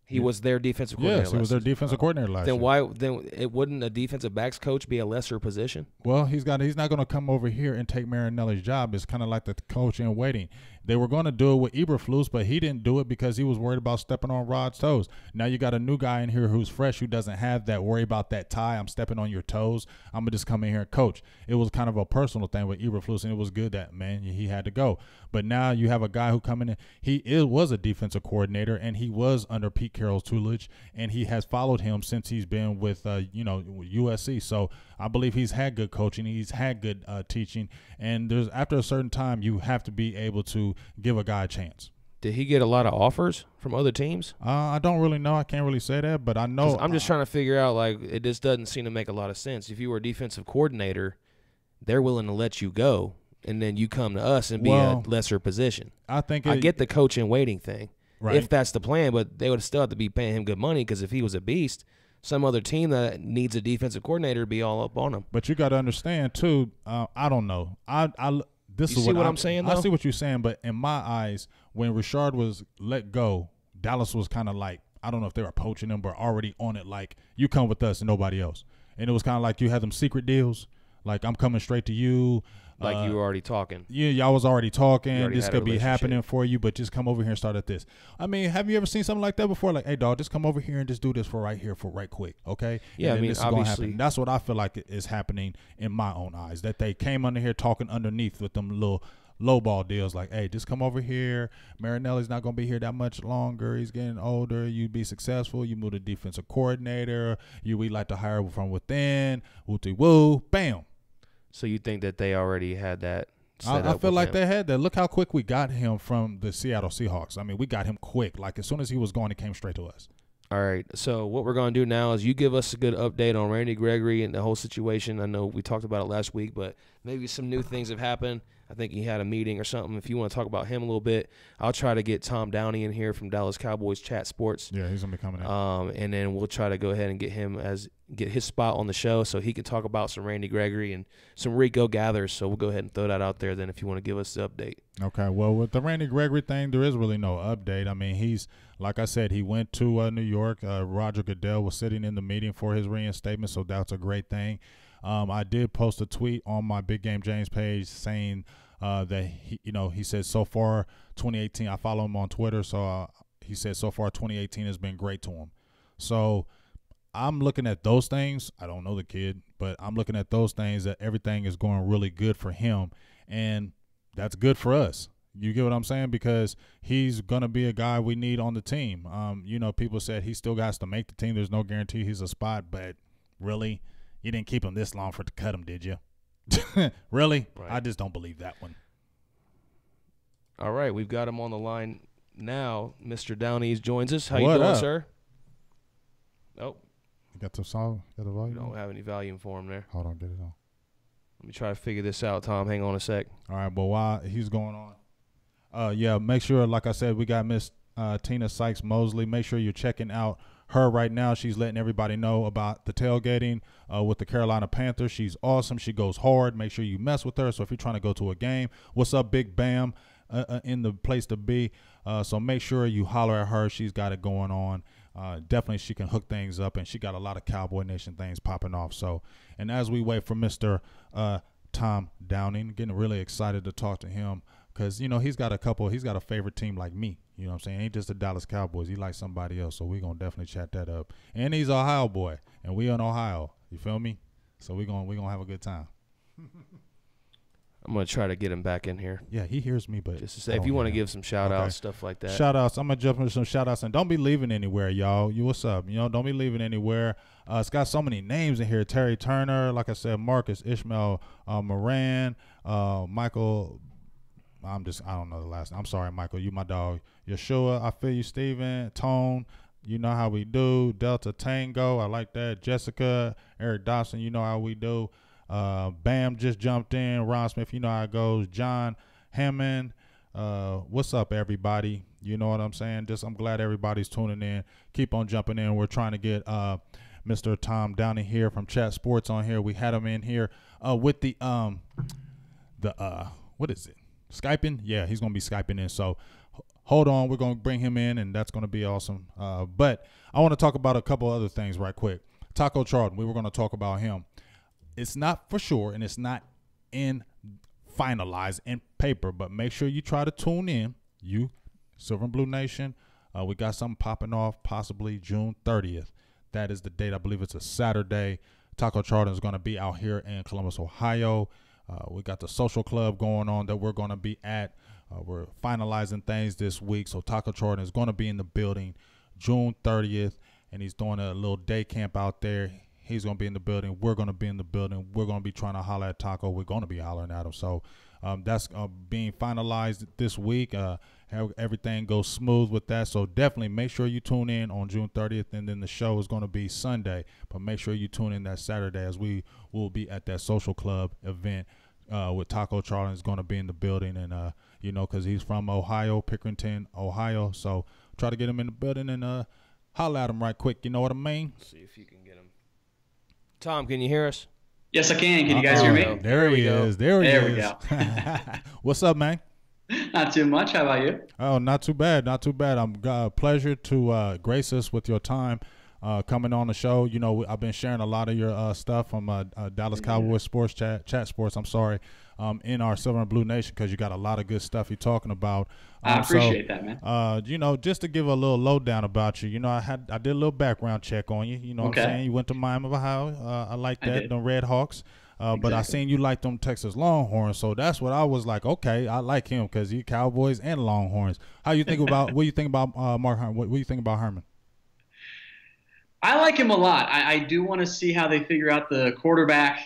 He was their defensive coordinator. Yes, he was their defensive coordinator last year. Then it wouldn't a defensive backs coach be a lesser position? Well, he's not going to come over here and take Marinelli's job. It's kind of like the coach in waiting. They were going to do it with Eberflus, but he didn't do it because he was worried about stepping on Rod's toes. Now you got a new guy in here who's fresh, who doesn't have that worry about that tie. I'm stepping on your toes. I'm going to just come in here and coach. It was kind of a personal thing with Eberflus, and it was good that, man, he had to go. But now you have a guy who coming in. He was a defensive coordinator, and he was under Pete Carroll's tutelage, and he has followed him since he's been with, USC. So I believe he's had good coaching. He's had good teaching. And after a certain time, you have to be able to give a guy a chance. Did he get a lot of offers from other teams? I don't really know. I can't really say that, but I know. I'm just trying to figure out, like, it just doesn't seem to make a lot of sense. If you were a defensive coordinator, they're willing to let you go, and then you come to us and be a lesser position. I get the coach and waiting thing, right, if that's the plan, but they would still have to be paying him good money because if he was a beast, some other team that needs a defensive coordinator would be all up on him. But you got to understand, too, I don't know. You see what I'm saying, though? I see what you're saying, but in my eyes, when Richard was let go, Dallas was kind of like, I don't know if they were poaching him, but already on it, like, you come with us and nobody else. And it was kind of like you had them secret deals, like, I'm coming straight to you. Like you were already talking. Yeah, y'all was already talking. This could be happening for you, but just come over here and start at this. I mean, have you ever seen something like that before? Like, hey, dog, just come over here and just do this for right quick, okay? Yeah, I mean, obviously. That's what I feel like is happening in my own eyes, that they came under here talking underneath with them little lowball deals like, hey, just come over here. Marinelli's not going to be here that much longer. He's getting older. You'd be successful. You move to defensive coordinator. We like to hire from within. Woo-woo, bam. So you think that they already had that set I up feel like him? they had that. Look how quick we got him from the Seattle Seahawks. I mean, we got him quick. Like, as soon as he was gone, he came straight to us. All right. So what we're going to do now is you give us a good update on Randy Gregory and the whole situation. I know we talked about it last week, but maybe some new things have happened. I think he had a meeting or something. If you want to talk about him a little bit, I'll try to get Tom Downey in here from Dallas Cowboys Chat Sports. Yeah, he's going to be coming in. And then we'll try to go ahead and get his spot on the show so he can talk about some Randy Gregory and some Rico Gathers. So we'll go ahead and throw that out there then if you want to give us the update. Okay, well, with the Randy Gregory thing, there is really no update. I mean, he's, like I said, he went to New York. Roger Goodell was sitting in the meeting for his reinstatement, so that's a great thing. I did post a tweet on my Big Game James page saying that he said so far 2018. I follow him on Twitter, so he said so far 2018 has been great to him. So I'm looking at those things. I don't know the kid, but I'm looking at those things that everything is going really good for him, and that's good for us. You get what I'm saying? Because he's going to be a guy we need on the team. People said he still has to make the team. There's no guarantee he's a spot, but really, you didn't keep him this long for to cut him, did you? Really? Right. I just don't believe that one. All right, we've got him on the line now. Mr. Downey joins us. How you doing, sir? Oh. You got the song? Got the volume? We don't have any volume for him there. Hold on, get it on. Let me try to figure this out, Tom. Hang on a sec. All right, but while he's going on, make sure, like I said, we got Miss Tina Sykes-Mosley. Make sure you're checking out her right now. She's letting everybody know about the tailgating with the Carolina Panthers. She's awesome. She goes hard. Make sure you mess with her. So if you're trying to go to a game, what's up, Big Bam, in the place to be. So make sure you holler at her. She's got it going on. Definitely she can hook things up, and she got a lot of Cowboy Nation things popping off. So, and as we wait for Mr. Tom Downey, getting really excited to talk to him because, he's got a favorite team like me. You know what I'm saying? He ain't just the Dallas Cowboys. He likes somebody else. So we're going to definitely chat that up. And he's an Ohio boy, and we in Ohio. You feel me? So we're going to have a good time. I'm going to try to get him back in here. Yeah, he hears me, but just to say, if you want to give some shout-outs, stuff like that. Shout-outs. I'm going to jump into some shout-outs. And don't be leaving anywhere, y'all. What's up? Don't be leaving anywhere. It's got so many names in here. Terry Turner, like I said, Marcus, Ishmael, Moran, Michael. I don't know the last name. I'm sorry, Michael. You my dog. Yeshua, I feel you, Steven. Tone, you know how we do. Delta Tango, I like that. Jessica, Eric Dawson, you know how we do. Bam just jumped in. Ron Smith, you know how it goes. John Hammond, what's up, everybody? You know what I'm saying? I'm glad everybody's tuning in. Keep on jumping in. We're trying to get Mr. Tom Downey here from Chat Sports on here. We had him in here with the what is it? Skyping? Yeah, he's gonna be Skyping in. So hold on, we're gonna bring him in, and that's gonna be awesome. But I want to talk about a couple other things right quick. Taco Charlton, we were gonna talk about him. It's not for sure, and it's not finalized in paper, but make sure you try to tune in. You, Silver and Blue Nation, we got something popping off possibly June 30th. That is the date. I believe it's a Saturday. Taco Charlton is going to be out here in Columbus, Ohio. We got the social club going on that we're going to be at. We're finalizing things this week, so Taco Charlton is going to be in the building June 30th, and he's doing a little day camp out there. He's going to be in the building. We're going to be in the building. We're going to be trying to holler at Taco. We're going to be hollering at him. So that's being finalized this week. Everything goes smooth with that. So definitely make sure you tune in on June 30th. And then the show is going to be Sunday. But make sure you tune in that Saturday, as we will be at that social club event with Taco Charlton is going to be in the building. And, because he's from Ohio, Pickerington, Ohio. So try to get him in the building and holler at him right quick. You know what I mean? Let's see if you can get him. Tom, can you hear us? Yes, I can. Can you guys hear me? There he is. There he is. We go. What's up, man? Not too much. How about you? Oh, not too bad. Not too bad. I'm pleasure to grace us with your time coming on the show. I've been sharing a lot of your stuff from Dallas Cowboys Sports Chat Sports. I'm sorry. In our Silver and Blue Nation, because you got a lot of good stuff you're talking about. I appreciate that, man. Just to give a little lowdown about you, I did a little background check on you. You know what I'm saying? You went to Miami, Ohio. I like that, the Red Hawks. Exactly. But I seen you like them Texas Longhorns, so that's what I was like. Okay, I like him because he Cowboys and Longhorns. How you think about? What do you think about Mark Herman? What do you think about Herman? I like him a lot. I do want to see how they figure out the quarterback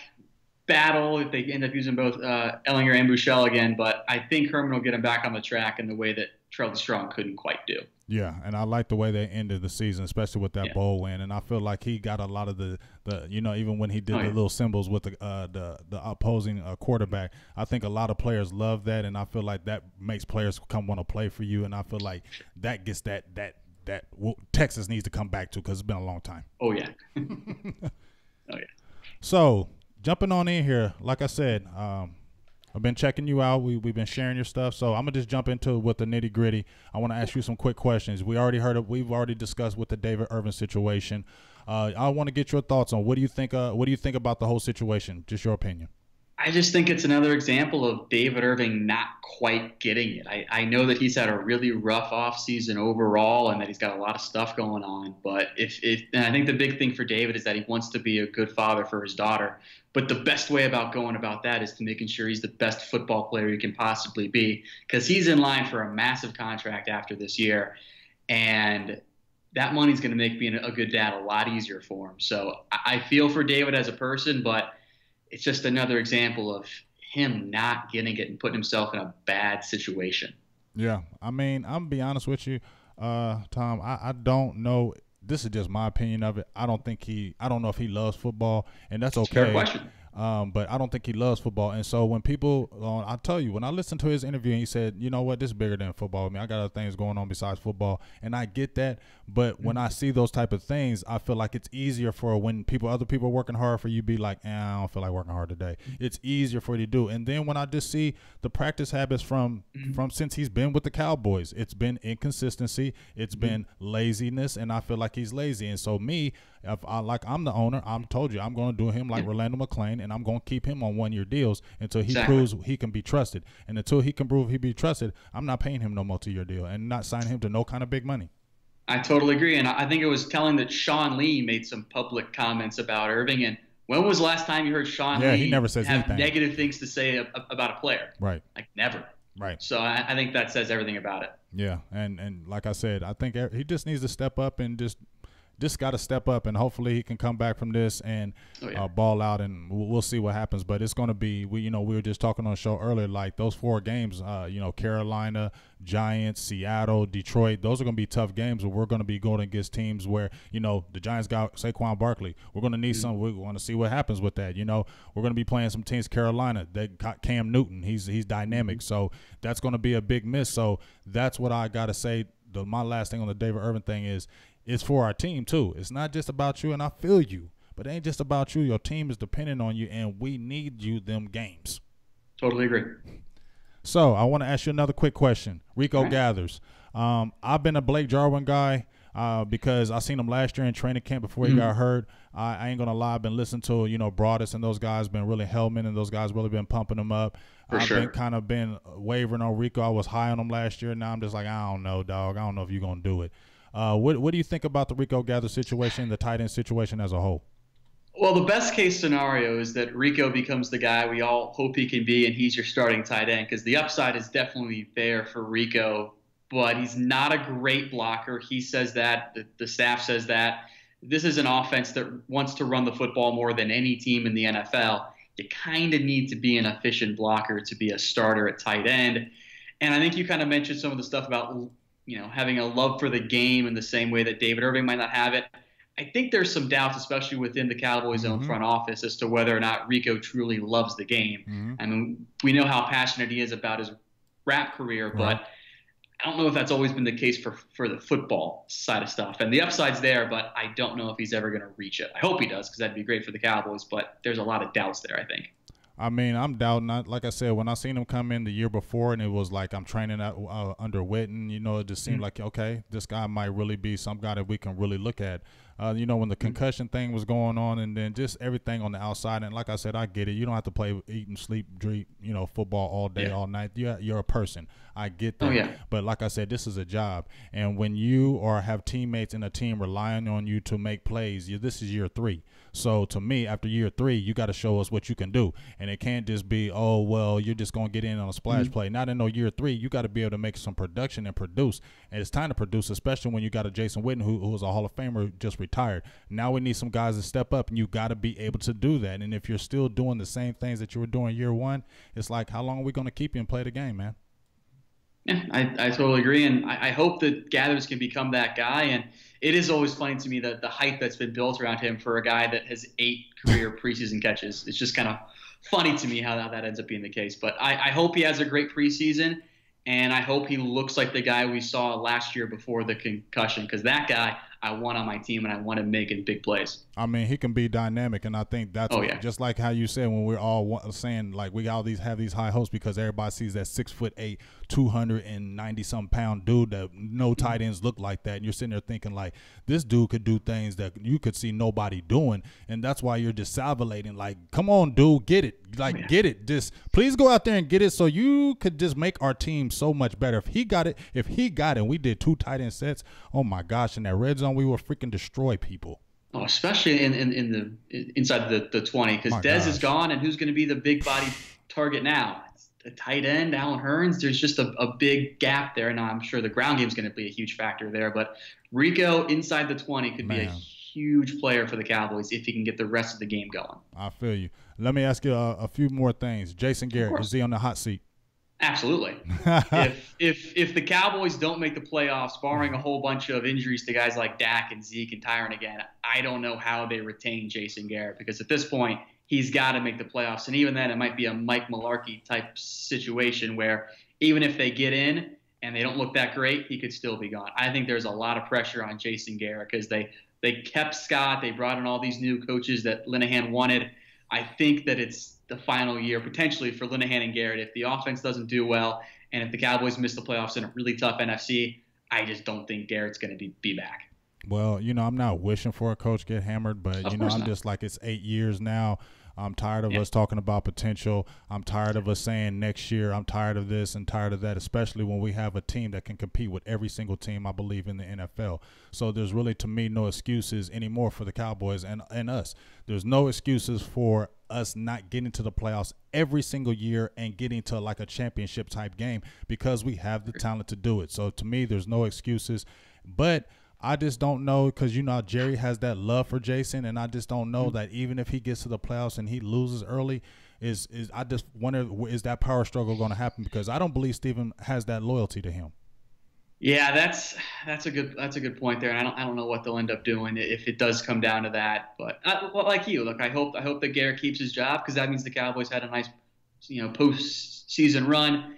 battle if they end up using both Ellinger and Buechele again, but I think Herman will get him back on the track in the way that Trellis Strong couldn't quite do. Yeah, and I like the way they ended the season, especially with that bowl win. And I feel like he got a lot of the even when he did the little symbols with the opposing quarterback, I think a lot of players love that, and I feel like that makes players come want to play for you. And I feel like that gets that Texas needs to come back to, because it's been a long time. Oh yeah. So jumping on in here, like I said, I've been checking you out. We've been sharing your stuff, so I'm gonna just jump into it with the nitty gritty. I want to ask you some quick questions. We've already discussed with the David Irving situation. I want to get your thoughts on what do you think about the whole situation? Just your opinion. I just think it's another example of David Irving not quite getting it. I know that he's had a really rough offseason overall and that he's got a lot of stuff going on. But and I think the big thing for David is that he wants to be a good father for his daughter. But the best way about going about that is to making sure he's the best football player he can possibly be, because he's in line for a massive contract after this year. And that money's going to make being a good dad a lot easier for him. So I feel for David as a person, but it's just another example of him not getting it and putting himself in a bad situation. Yeah. I mean, I'm going to be honest with you, Tom. I don't know. This is just my opinion of it. I don't know if he loves football, and that's okay. Fair question. But I don't think he loves football. And so when people, I'll tell you, when I listened to his interview and he said, you know what, this is bigger than football. I mean, I got other things going on besides football, and I get that. But when I see those type of things, I feel like it's easier for when other people are working hard for you be like, I don't feel like working hard today. It's easier for you to do. And then when I just see the practice habits from since he's been with the Cowboys, it's been inconsistency. It's been laziness, and I feel like he's lazy. And so I'm the owner, I'm told you I'm going to do him like Rolando McClain, and I'm going to keep him on 1-year deals until he proves he can be trusted. And until he can prove he be trusted, I'm not paying him no multi-year deal and not signing him to no kind of big money. I totally agree. And I think it was telling that Sean Lee made some public comments about Irving, and When was the last time you heard Sean Lee he never says have anything. negative things to say about a player? Right. Like never. Right. So I think that says everything about it. Yeah, and like I said, I think he just needs to step up and just got to step up, and hopefully he can come back from this and ball out, and we'll see what happens. But it's going to be, we were just talking on the show earlier, like those 4 games, Carolina, Giants, Seattle, Detroit, those are going to be tough games where we're going to be going against teams where, the Giants got Saquon Barkley. We're going to need some. We want to see what happens with that. We're going to be playing some teams, Carolina, they got Cam Newton. He's dynamic. So that's going to be a big miss. So that's what I got to say. My last thing on the David Irving thing is, it's for our team too. It's not just about you, and I feel you, but it ain't just about you. Your team is dependent on you, and we need you them games. Totally agree. So I want to ask you another quick question. Rico Gathers. I've been a Blake Jarwin guy because I seen him last year in training camp before he got hurt. I ain't going to lie. I've been listening to, Broadus and those guys been really Hellman, and those guys really been pumping him up. I've been wavering on Rico. I was high on him last year. Now I'm just like, I don't know, dog. I don't know if you're going to do it. What do you think about the Rico Gathers situation, the tight end situation as a whole? Well, the best case scenario is that Rico becomes the guy we all hope he can be, and he's your starting tight end, because the upside is definitely there for Rico, but he's not a great blocker. He says that. The staff says that. This is an offense that wants to run the football more than any team in the NFL. You kind of need to be an efficient blocker to be a starter at tight end. And I think you kind of mentioned some of the stuff about having a love for the game in the same way that David Irving might not have it. I think there's some doubts, especially within the Cowboys' own front office, as to whether or not Rico truly loves the game. I mean, we know how passionate he is about his rap career, but I don't know if that's always been the case for the football side of stuff. And the upside's there, but I don't know if he's ever going to reach it. I hope he does, because that'd be great for the Cowboys, but there's a lot of doubts there, I think. I mean, I'm doubting. Like I said, when I seen him come in the year before, and it was like I'm training under Witten, it just seemed like, okay, this guy might really be some guy that we can really look at. When the concussion thing was going on, and then just everything on the outside. And like I said, I get it. You don't have to play, eat and sleep, drink, football all day, all night. You're a person. I get that. But like I said, this is a job. And when you have teammates in a team relying on you to make plays, this is year 3. So to me, after year 3, you got to show us what you can do. And it can't just be, oh, well, you're just going to get in on a splash play. Not in year 3. You got to be able to make some production and produce. And it's time to produce, especially when you got a Jason Witten who was a Hall of Famer, just retired. Now we need some guys to step up, and you got to be able to do that. And if you're still doing the same things that you were doing year 1, it's like, how long are we going to keep you and play the game, man? Yeah, I totally agree, and I hope that Gathers can become that guy. And it is always funny to me that the hype that's been built around him for a guy that has 8 career preseason catches. It's just kind of funny to me how that ends up being the case. But I hope he has a great preseason, and I hope he looks like the guy we saw last year before the concussion, because that guy I want on my team, and I want him making big plays. I mean, he can be dynamic, and I think that's just like how you said when we're all saying, like, we all have these high hopes because everybody sees that 6'8", 290-some pound dude that no tight ends look like that, and you're sitting there thinking, like, this dude could do things that you could see nobody doing, and that's why you're just salivating, like, come on, dude, get it. Like, get it. Just please go out there and get it so you could just make our team so much better. If he got it, and we did 2 tight end sets, oh, my gosh, in that red zone, we will freaking destroy people. Oh, especially in the inside the 20, because Dez is gone, and who's going to be the big body target now? It's the tight end, Allen Hurns. There's just a big gap there. Now I'm sure the ground game is going to be a huge factor there, but Rico inside the 20 could be a huge player for the Cowboys if he can get the rest of the game going. I feel you. Let me ask you a few more things. Jason Garrett, is he on the hot seat? Absolutely. if the Cowboys don't make the playoffs, barring a whole bunch of injuries to guys like Dak and Zeke and Tyron again, I don't know how they retain Jason Garrett, because at this point he's got to make the playoffs. And even then, it might be a Mike Mularkey type situation where even if they get in and they don't look that great, he could still be gone. I think there's a lot of pressure on Jason Garrett because they kept Scott. They brought in all these new coaches that Linehan wanted. I think that it's the final year potentially for Linehan and Garrett. If the offense doesn't do well and if the Cowboys miss the playoffs in a really tough NFC, I just don't think Garrett's going to be back. Well, I'm not wishing for a coach get hammered, but, I'm just like, it's 8 years now. I'm tired of us talking about potential. I'm tired of us saying next year. I'm tired of this and tired of that, especially when we have a team that can compete with every single team, I believe, in the NFL. So there's really, to me, no excuses anymore for the Cowboys and us. There's no excuses for us not getting to the playoffs every single year and getting to like a championship type game because we have the talent to do it. So to me, there's no excuses. But I just don't know because, you know, Jerry has that love for Jason, and I just don't know that even if he gets to the playoffs and he loses early, I just wonder, is that power struggle going to happen? Because I don't believe Steven has that loyalty to him. Yeah, that's a good point there, and I don't know what they'll end up doing if it does come down to that. But well, like you, look, I hope that Garrett keeps his job because that means the Cowboys had a nice, postseason run.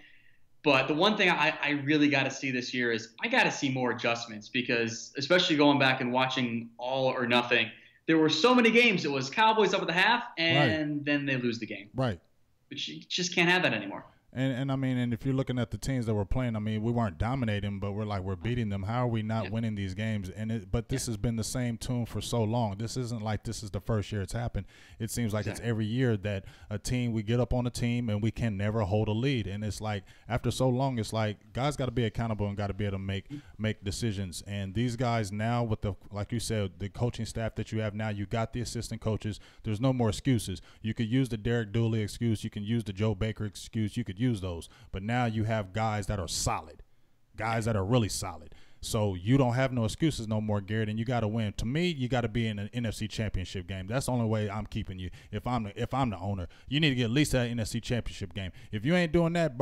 But the one thing I really got to see this year is I got to see more adjustments because, especially going back and watching All or Nothing, there were so many games. It was Cowboys up at the half, and then they lose the game. Right. But you just can't have that anymore. And I mean, and if you're looking at the teams that we're playing, I mean, we weren't dominating, but we're beating them. How are we not winning these games? But this has been the same tune for so long. This isn't like this is the first year it's happened. It seems like it's every year that we get up on a team and we can never hold a lead. And it's like after so long, it's like guys got to be accountable and got to be able to make decisions. And these guys now with like you said, the coaching staff that you have now, you got the assistant coaches. There's no more excuses. You could use the Derek Dooley excuse. You can use the Joe Baker excuse. You could use those, but now you have guys that are solid, guys that are really solid. So you don't have no excuses no more, Garrett, and you got to win. To me, you got to be in an NFC Championship game. That's the only way I'm keeping you. If I'm the owner, you need to get at least that NFC Championship game. If you ain't doing that,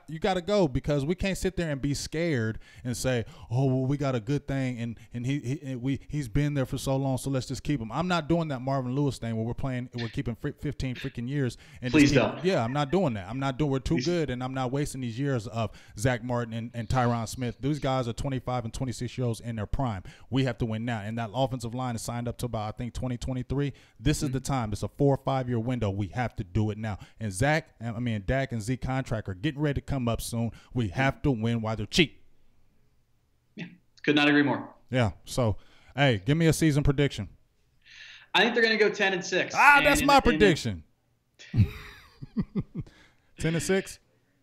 you got to go because we can't sit there and be scared and say, oh, well, we got a good thing and he's been there for so long, so let's just keep him. I'm not doing that Marvin Lewis thing where we're keeping 15 freaking years. And please don't. Yeah, I'm not doing that. We're too good, and I'm not wasting these years of Zack Martin and Tyron Smith. These guys are 25 and 26-year-olds in their prime. We have to win now. And that offensive line is signed up to about, I think, 2023. This is the time. It's a 4 or 5 year window. We have to do it now. And Dak and Zeke contract are getting ready to come up soon. We have to win while they're cheap. Yeah, could not agree more. Yeah. So, hey, give me a season prediction. I think they're going to go 10-6. That's my prediction. 10-6.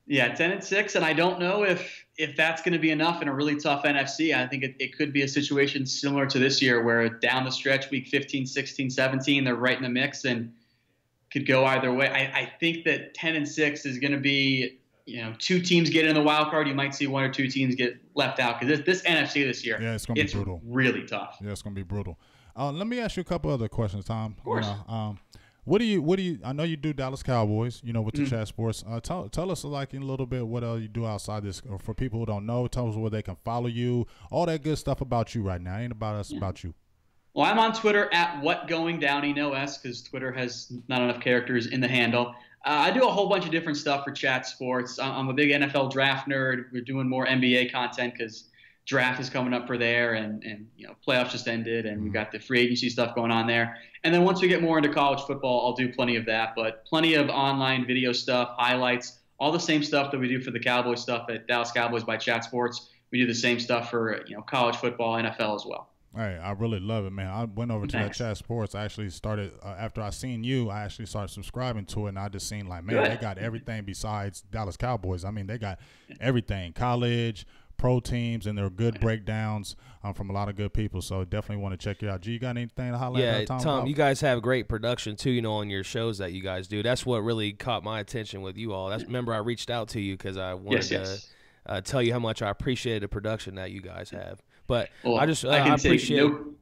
Yeah, 10-6, and I don't know if that's going to be enough in a really tough NFC. I think it could be a situation similar to this year where down the stretch, week 15, 16, 17, they're right in the mix and could go either way. I think that 10-6 is going to be, two teams get in the wild card. You might see one or two teams get left out because this NFC this year, it's going to be brutal. Really tough. Yeah, it's going to be brutal. Let me ask you a couple other questions, Tom. Of course. What do you? I know you do Dallas Cowboys, with the chat sports. Tell us like in a little bit what else you do outside this, or for people who don't know. Tell us where they can follow you. All that good stuff about you right now. It ain't about us, about you. Well, I'm on Twitter at whatgoingdowny, no S, because Twitter has not enough characters in the handle. I do a whole bunch of different stuff for chat sports. I'm a big NFL draft nerd. We're doing more NBA content because draft is coming up for there, and playoffs just ended, and we've got the free agency stuff going on there. And then once we get more into college football, I'll do plenty of that, but plenty of online video stuff, highlights, all the same stuff that we do for the Cowboys stuff at Dallas Cowboys by Chat Sports. We do the same stuff for college football, NFL as well. Hey, I really love it, man. I went over to that Chat Sports. I actually started after I seen you. I actually started subscribing to it, and I just seen like, man, they got everything besides Dallas Cowboys. I mean, they got everything, college, pro teams, and they're good breakdowns from a lot of good people. So definitely want to check you out. G, you got anything to highlight? Yeah, Tom, you guys have great production too. On your shows that you guys do. That's what really caught my attention with you all. Remember I reached out to you because I wanted to tell you how much I appreciated the production that you guys have. But I appreciate no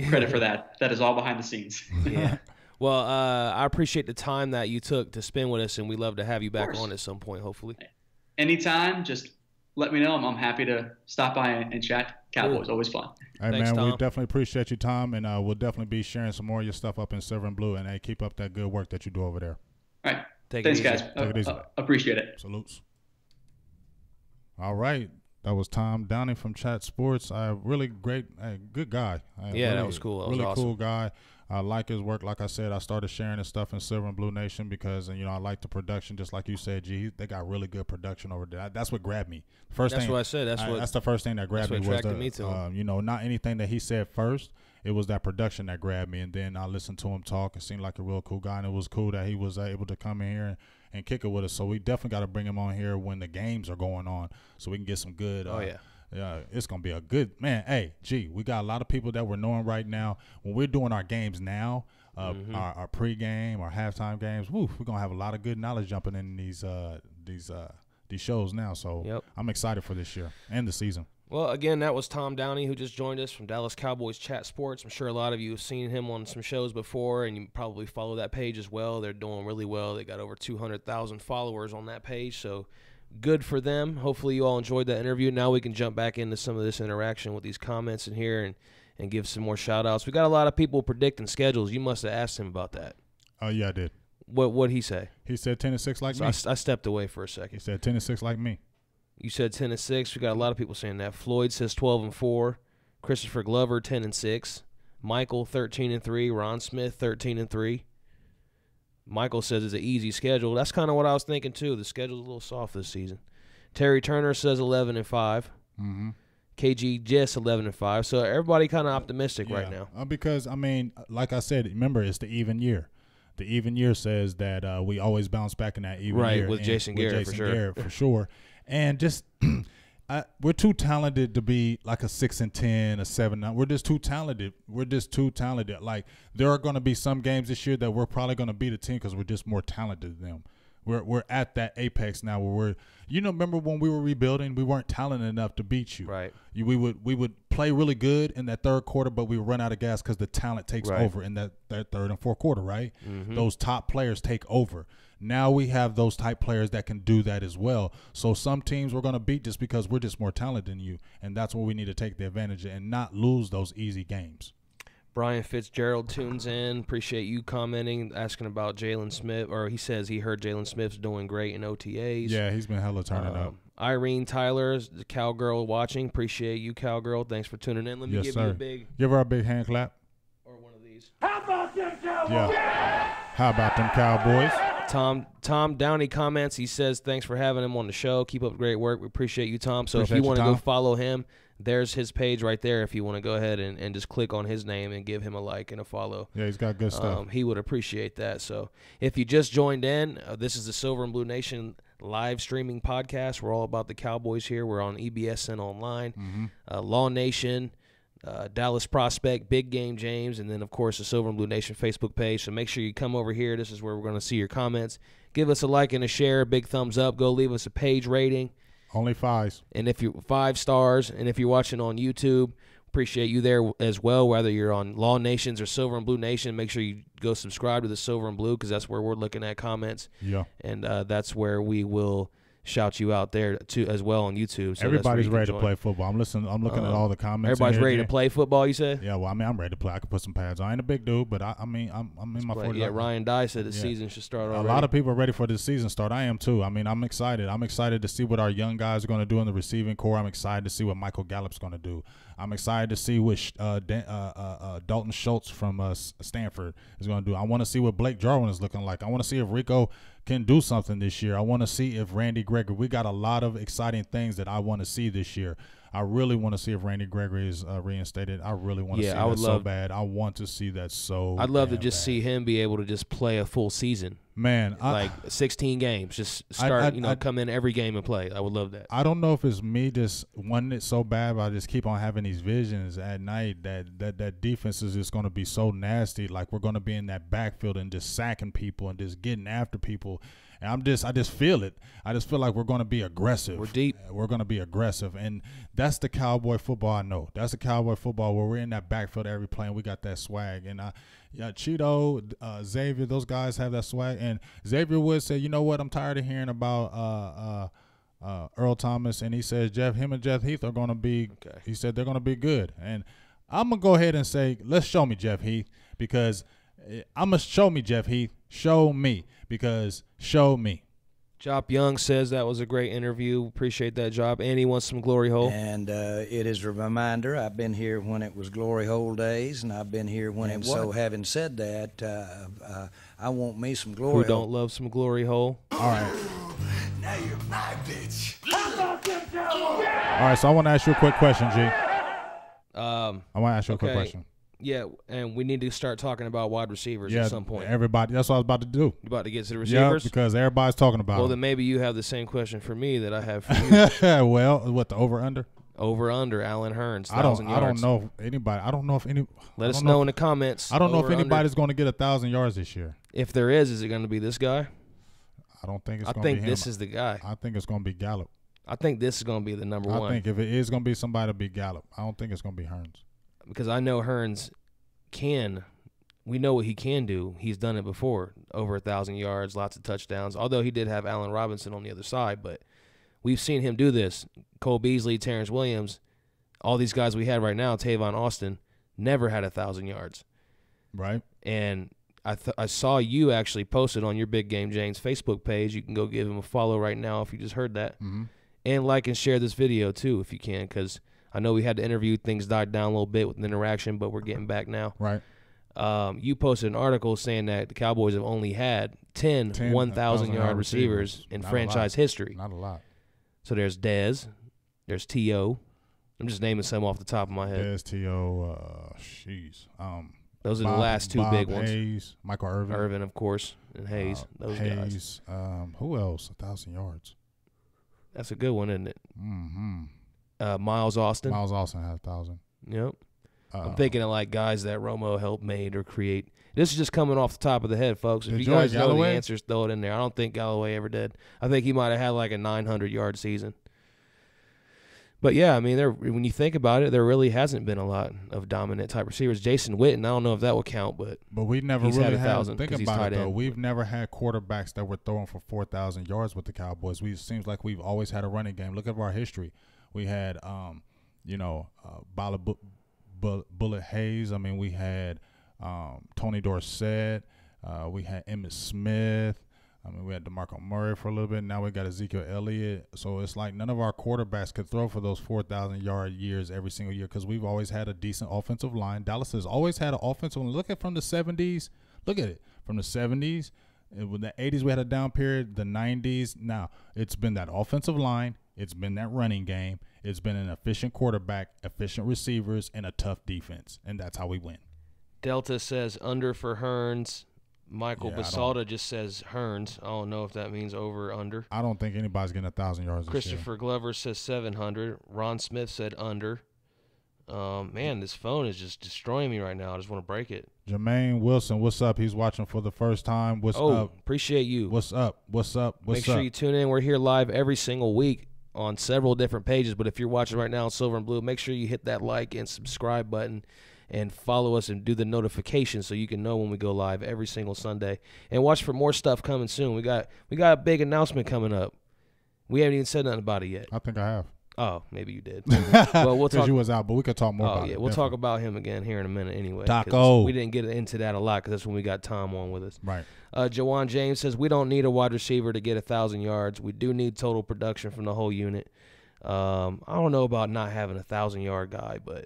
credit for that. That is all behind the scenes. Yeah. Well, I appreciate the time that you took to spend with us, and we'd love to have you back on at some point, hopefully. Anytime, just let me know. I'm happy to stop by and chat. Cowboys, always fun. Hey, thanks, man, Tom. We definitely appreciate you, Tom, and we'll definitely be sharing some more of your stuff up in Silver&Blue, and hey, keep up that good work that you do over there. All right. Thanks, guys. Take it easy. Appreciate it. Salutes. All right. That was Tom Downey from Chat Sports. Really great, good guy. That was cool. That was awesome. Cool guy. I like his work. Like I said, I started sharing his stuff in Silver&Blue Nation because, I like the production. Just like you said, G, they got really good production over there. That's what grabbed me. That's what I said. That's the first thing that grabbed me was me to him. not anything that he said first. it was that production that grabbed me. And then I listened to him talk. It seemed like a real cool guy, and it was cool that he was able to come in here and kick it with us. So we definitely got to bring him on here when the games are going on so we can get some good yeah, it's going to be a good – man, hey, we got a lot of people that we're knowing right now. When we're doing our games now, our pregame, our halftime games, we're going to have a lot of good knowledge jumping in these shows now. So I'm excited for this year and the season. Well, again, that was Tom Downey, who just joined us from Dallas Cowboys Chat Sports. I'm sure a lot of you have seen him on some shows before, and you probably follow that page as well. They're doing really well. They got over 200,000 followers on that page, so good for them. Hopefully you all enjoyed that interview. Now we can jump back into some of this interaction with these comments in here and give some more shout-outs. We got a lot of people predicting schedules. You must have asked him about that. Oh, yeah, I did. What'd he say? He said 10-6 like me. I stepped away for a second. He said 10-6 like me. You said 10-6. We got a lot of people saying that. Floyd says 12-4. Christopher Glover 10-6. Michael 13-3. Ron Smith 13-3. Michael says it's an easy schedule. That's kind of what I was thinking too. The schedule's a little soft this season. Terry Turner says 11-5. Mm-hmm. KG Jess 11-5. So everybody kind of optimistic right now. Because I mean, like I said, remember it's the even year. The even year says that we always bounce back in that even year. Right, with Jason Garrett for sure. And just we're too talented to be like a 6-10, a 7-9. We're just too talented. Like there are going to be some games this year that we're probably going to beat a team because we're just more talented than them. We're at that apex now where remember when we were rebuilding, we weren't talented enough to beat you. Right. We would play really good in that third quarter, but we would run out of gas because the talent takes over in that third and fourth quarter, right? Mm-hmm. Those top players take over. Now we have those type players that can do that as well. So some teams we're going to beat just because we're just more talented than you, and that's where we need to take the advantage and not lose those easy games. Brian Fitzgerald tunes in. Appreciate you commenting, asking about Jalen Smith, or he says he heard Jalen Smith's doing great in OTAs. Yeah, he's been hella turning up. Irene Tyler, the cowgirl watching. Appreciate you, cowgirl. Thanks for tuning in. Let me give you give her a big hand clap. Or one of these. How about them Cowboys? Yeah. How about them Cowboys? Tom Downey comments. He says, thanks for having him on the show. Keep up great work. We appreciate you, Tom. So if you want to go follow him, there's his page right there if you want to go ahead and just click on his name and give him a like and a follow. Yeah, he's got good stuff. He would appreciate that. So if you just joined in, this is the Silver and Blue Nation live streaming podcast. We're all about the Cowboys here. We're on EBSN Online, Law Nation, Dallas Prospect, Big Game James, and then, of course, the Silver and Blue Nation Facebook page. So make sure you come over here. This is where we're going to see your comments. Give us a like and a share, a big thumbs up. Go leave us a page rating. Only 5s. And if you're 5 stars, and if you're watching on YouTube, appreciate you there as well. Whether you're on Law Nations or Silver and Blue Nation, make sure you go subscribe to the Silver and Blue because that's where we're looking at comments. Yeah. And that's where we will shout you out there too as well on YouTube. So everybody's ready to play football. I'm looking at all the comments. Everybody's ready to play football, you said? Yeah, well, I mean, I'm ready to play. I can put some pads on. I ain't a big dude, but I'm in my 40s. Yeah, Ryan Dye said the season should start already. A lot of people are ready for the season start. I am too. I mean, I'm excited. I'm excited to see what our young guys are going to do in the receiving core. I'm excited to see what Michael Gallup's going to do. I'm excited to see what Dalton Schultz from Stanford is going to do. I want to see what Blake Jarwin is looking like. I want to see if Rico can do something this year. I want to see if Randy Gregory. We got a lot of exciting things that I want to see this year. I really want to see if Randy Gregory is reinstated. I really want to see that so bad. I want to see that so I'd love to just see him be able to just play a full season. Man, like 16 games, just start, come in every game and play. I would love that. I don't know if it's me just wanting it so bad, but I just keep on having these visions at night that defense is just going to be so nasty. Like we're going to be in that backfield and just sacking people and just getting after people. And I just feel it. I just feel like we're going to be aggressive. We're deep. We're going to be aggressive. And that's the Cowboy football I know. That's the Cowboy football where we're in that backfield every play and we got that swag. And Cheeto, Xavier, those guys have that swag. And Xavier Woods said, you know what, I'm tired of hearing about Earl Thomas. And he says him and Jeff Heath are going to be he said they're going to be good. And I'm going to go ahead and say, let's show me Jeff Heath because I'm going to show me Jeff Heath. Show me because show me. Jop Young says that was a great interview. Appreciate that, Jop. And he wants some glory hole. And it is a reminder, I've been here when it was glory hole days, and I've been here when it was. So having said that, I want me some glory hole. Who don't love some glory hole? All right. Now you're my bitch. How about them Cowboys? All right, so I want to ask you a quick question, G. I want to ask you a quick question. Yeah, and we need to start talking about wide receivers at some point. Everybody, that's what I was about to do. You about to get to the receivers? Yeah, because everybody's talking about Well, them. then maybe you have the same question for me that I have for you. Well, what, the over-under? Over-under, Allen Hurns, 1,000 yards. I don't know if anybody. I don't know if any. Let us know in the comments. I don't know if anybody's going to get 1,000 yards this year. If there is it going to be this guy? I don't think it's going to be him. I think this is the guy. I think it's going to be Gallup. I think this is going to be the number one. I think if it is going to be somebody, it'll be Gallup. I don't think it's going to be Hurns. Because I know Hurns we know what he can do. He's done it before. Over 1,000 yards, lots of touchdowns. Although he did have Allen Robinson on the other side, but we've seen him do this. Cole Beasley, Terrence Williams, all these guys we had right now, Tavon Austin, never had 1,000 yards. Right. And I saw you actually posted on your Big Game James Facebook page. You can go give him a follow right now if you just heard that. Mm-hmm. And like and share this video too if you can, because I know we had to interview. Things died down a little bit with the interaction, but we're getting back now. Right. You posted an article saying that the Cowboys have only had 10 1,000-yard receivers in franchise history. Not a lot. So there's Dez. There's T.O. I'm just naming some off the top of my head. Dez, T.O., those are the last two big ones. Hayes, Michael Irving. Irving, of course, and Hayes. Those guys. Who else? 1,000 yards. That's a good one, isn't it? Mm-hmm. Miles Austin. Miles Austin had 1,000. Yep. I'm thinking of like guys that Romo helped made or create. This is just coming off the top of the head, folks. If you guys know the answers, throw it in there. I don't think Galloway ever did. I think he might have had like a 900-yard season. But, yeah, I mean, when you think about it, there really hasn't been a lot of dominant type receivers. Jason Witten, I don't know if that would count, but we never he's really had 1,000 think about it, though. We've never had quarterbacks that were throwing for 4,000 yards with the Cowboys. It seems like we've always had a running game. Look at our history. We had, Bullet Hayes. I mean, we had Tony Dorsett. We had Emmitt Smith. I mean, we had DeMarco Murray for a little bit. Now we got Zeke Elliott. So it's like none of our quarterbacks could throw for those 4,000-yard years every single year because we've always had a decent offensive line. Dallas has always had an offensive line. Look at from the 70s. Look at it. From the 70s. With the 80s, we had a down period. The 90s. Now, it's been that offensive line. It's been that running game. It's been an efficient quarterback, efficient receivers, and a tough defense. And that's how we win. Delta says under for Hurns. Michael Basalda just says Hurns. I don't know if that means over or under. I don't think anybody's getting 1,000 yards this year. Christopher Glover says 700. Ron Smith said under. Man, this phone is just destroying me right now. I just want to break it. Jermaine Wilson, what's up? He's watching for the first time. What's up? Appreciate you. What's up? Make sure you tune in. We're here live every single week on several different pages. But if you're watching right now on Silver and Blue, make sure you hit that like and subscribe button. And follow us and do the notifications so you can know when we go live every single Sunday. And watch for more stuff coming soon. We got a big announcement coming up. We haven't even said nothing about it yet. I think I have. Oh, maybe you did. Well, we'll talk. You was out, but we could talk more about it. We'll talk about him again here in a minute anyway. Taco. We didn't get into that a lot because that's when we got Tom on with us. Right. Jawan James says, we don't need a wide receiver to get 1,000 yards. We do need total production from the whole unit. I don't know about not having a 1,000-yard guy, but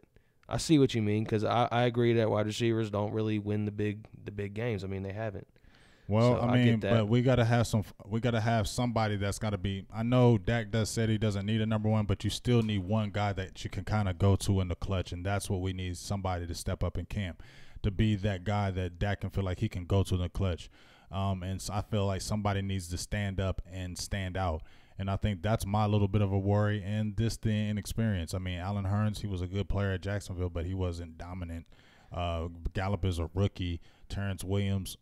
I see what you mean because I agree that wide receivers don't really win the big games. I mean, they haven't. Well, so I mean, but we gotta have somebody that's gotta be. I know Dak said he doesn't need a number one, but you still need one guy that you can kind of go to in the clutch, and that's what we need. Somebody to step up in camp, to be that guy that Dak can feel like he can go to in the clutch. And so I feel like somebody needs to stand up and stand out. And I think that's my little bit of a worry and this the inexperience. I mean, Allen Hurns, he was a good player at Jacksonville, but he wasn't dominant. Gallup is a rookie. Terrence Williams,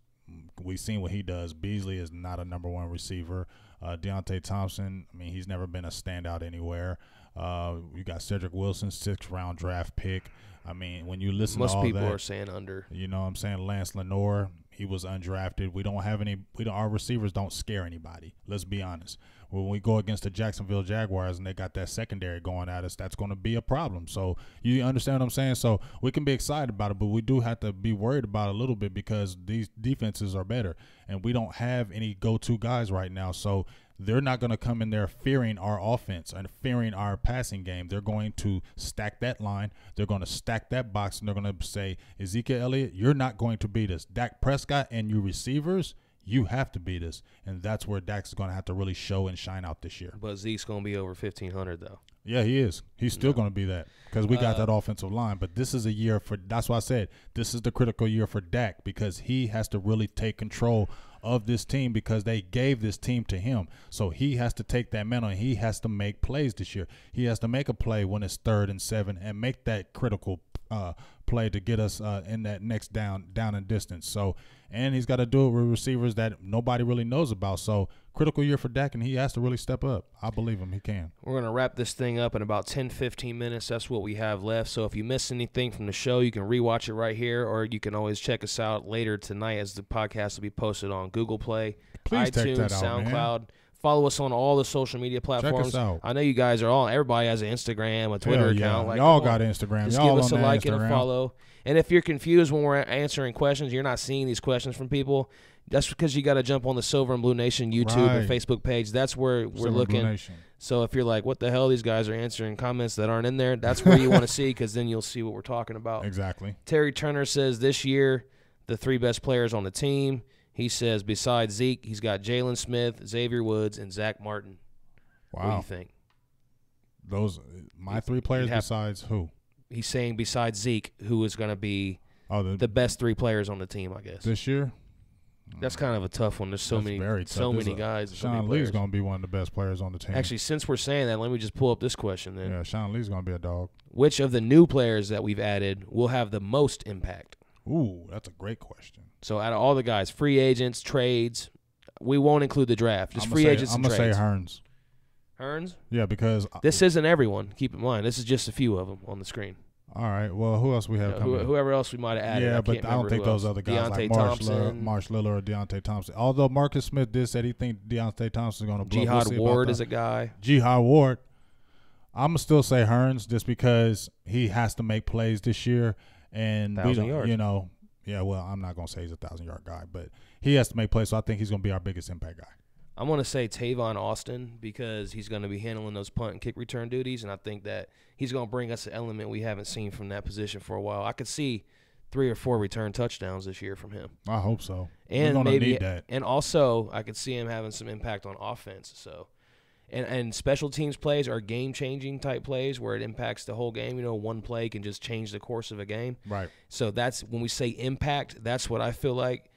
we've seen what he does. Beasley is not a number one receiver. Deontay Thompson, I mean, he's never been a standout anywhere. You got Cedric Wilson, 6th-round draft pick. I mean, when you listen to all that. Most people are saying under. You know what I'm saying? Lance Lenore, he was undrafted. We don't have any – our receivers don't scare anybody. Let's be honest. When we go against the Jacksonville Jaguars and they got that secondary going at us, that's going to be a problem. So you understand what I'm saying? So we can be excited about it, but we do have to be worried about it a little bit because these defenses are better, and we don't have any go-to guys right now. So they're not going to come in there fearing our offense and fearing our passing game. They're going to stack that line. They're going to stack that box, and they're going to say, Zeke Elliott, you're not going to beat us. Dak Prescott and you receivers, you have to beat us. And that's where Dak's going to have to really show and shine out this year. But Zeke's going to be over 1,500, though. Yeah, he is. He's still going to be that because we got that offensive line. But this is a year for – that's why I said this is the critical year for Dak because he has to really take control of this team because they gave this team to him. So he has to take that mantle and he has to make plays this year. He has to make a play when it's 3rd and 7 and make that critical play to get us in that next down and distance. So, and he's got to do it with receivers that nobody really knows about. So, critical year for Dak, and he has to really step up. I believe him. He can. We're going to wrap this thing up in about 10, 15 minutes. That's what we have left. So, if you miss anything from the show, you can rewatch it right here, or you can always check us out later tonight as the podcast will be posted on Google Play, Please iTunes, check that out, SoundCloud. Man. Follow us on all the social media platforms. Check us out. I know you guys are all. Everybody has an Instagram, a Twitter account. Like, y'all got Instagram. Just y'all give us a like Instagram. and a follow. And if you're confused when we're answering questions, you're not seeing these questions from people. That's because you got to jump on the Silver and Blue Nation YouTube and Facebook page. That's where we're looking. So if you're like, what the hell, these guys are answering comments that aren't in there, that's where you want to see because then you'll see what we're talking about. Exactly. Terry Turner says this year the 3 best players on the team. He says besides Zeke, he's got Jalen Smith, Xavier Woods, and Zack Martin. Wow. What do you think? Those my 3 players besides who? He's saying besides Zeke, who is going to be the best 3 players on the team, I guess. This year? That's kind of a tough one. There's so many guys. Sean Lee's going to be one of the best players on the team. Actually, since we're saying that, let me just pull up this question then. Yeah, Sean Lee's going to be a dog. Which of the new players that we've added will have the most impact? Ooh, that's a great question. So out of all the guys, free agents, trades, we won't include the draft. Just free agents and trades. I'm going to say Hearns. Hearns? Yeah, because this isn't everyone. Keep in mind, this is just a few of them on the screen. All right. Well, who else we have coming? Whoever else we might have added. Yeah, but I don't think those other guys like Marsh Lillard or Deontay Thompson. Although Marcus Smith did say he think Deontay Thompson is going to blow. Jihad Ward is a guy. Jihad Ward. I'm going to still say Hearns just because he has to make plays this year. And 1,000 yards. I'm not going to say he's a 1,000-yard guy, but he has to make plays, so I think he's going to be our biggest impact guy. I'm going to say Tavon Austin because he's going to be handling those punt and kick return duties, and I think that he's going to bring us an element we haven't seen from that position for a while. I could see 3 or 4 return touchdowns this year from him. I hope so. And we're going to need that. And also, I could see him having some impact on offense. So, and special teams plays are game-changing type plays where it impacts the whole game. One play can just change the course of a game. Right. So that's when we say impact, that's what I feel like.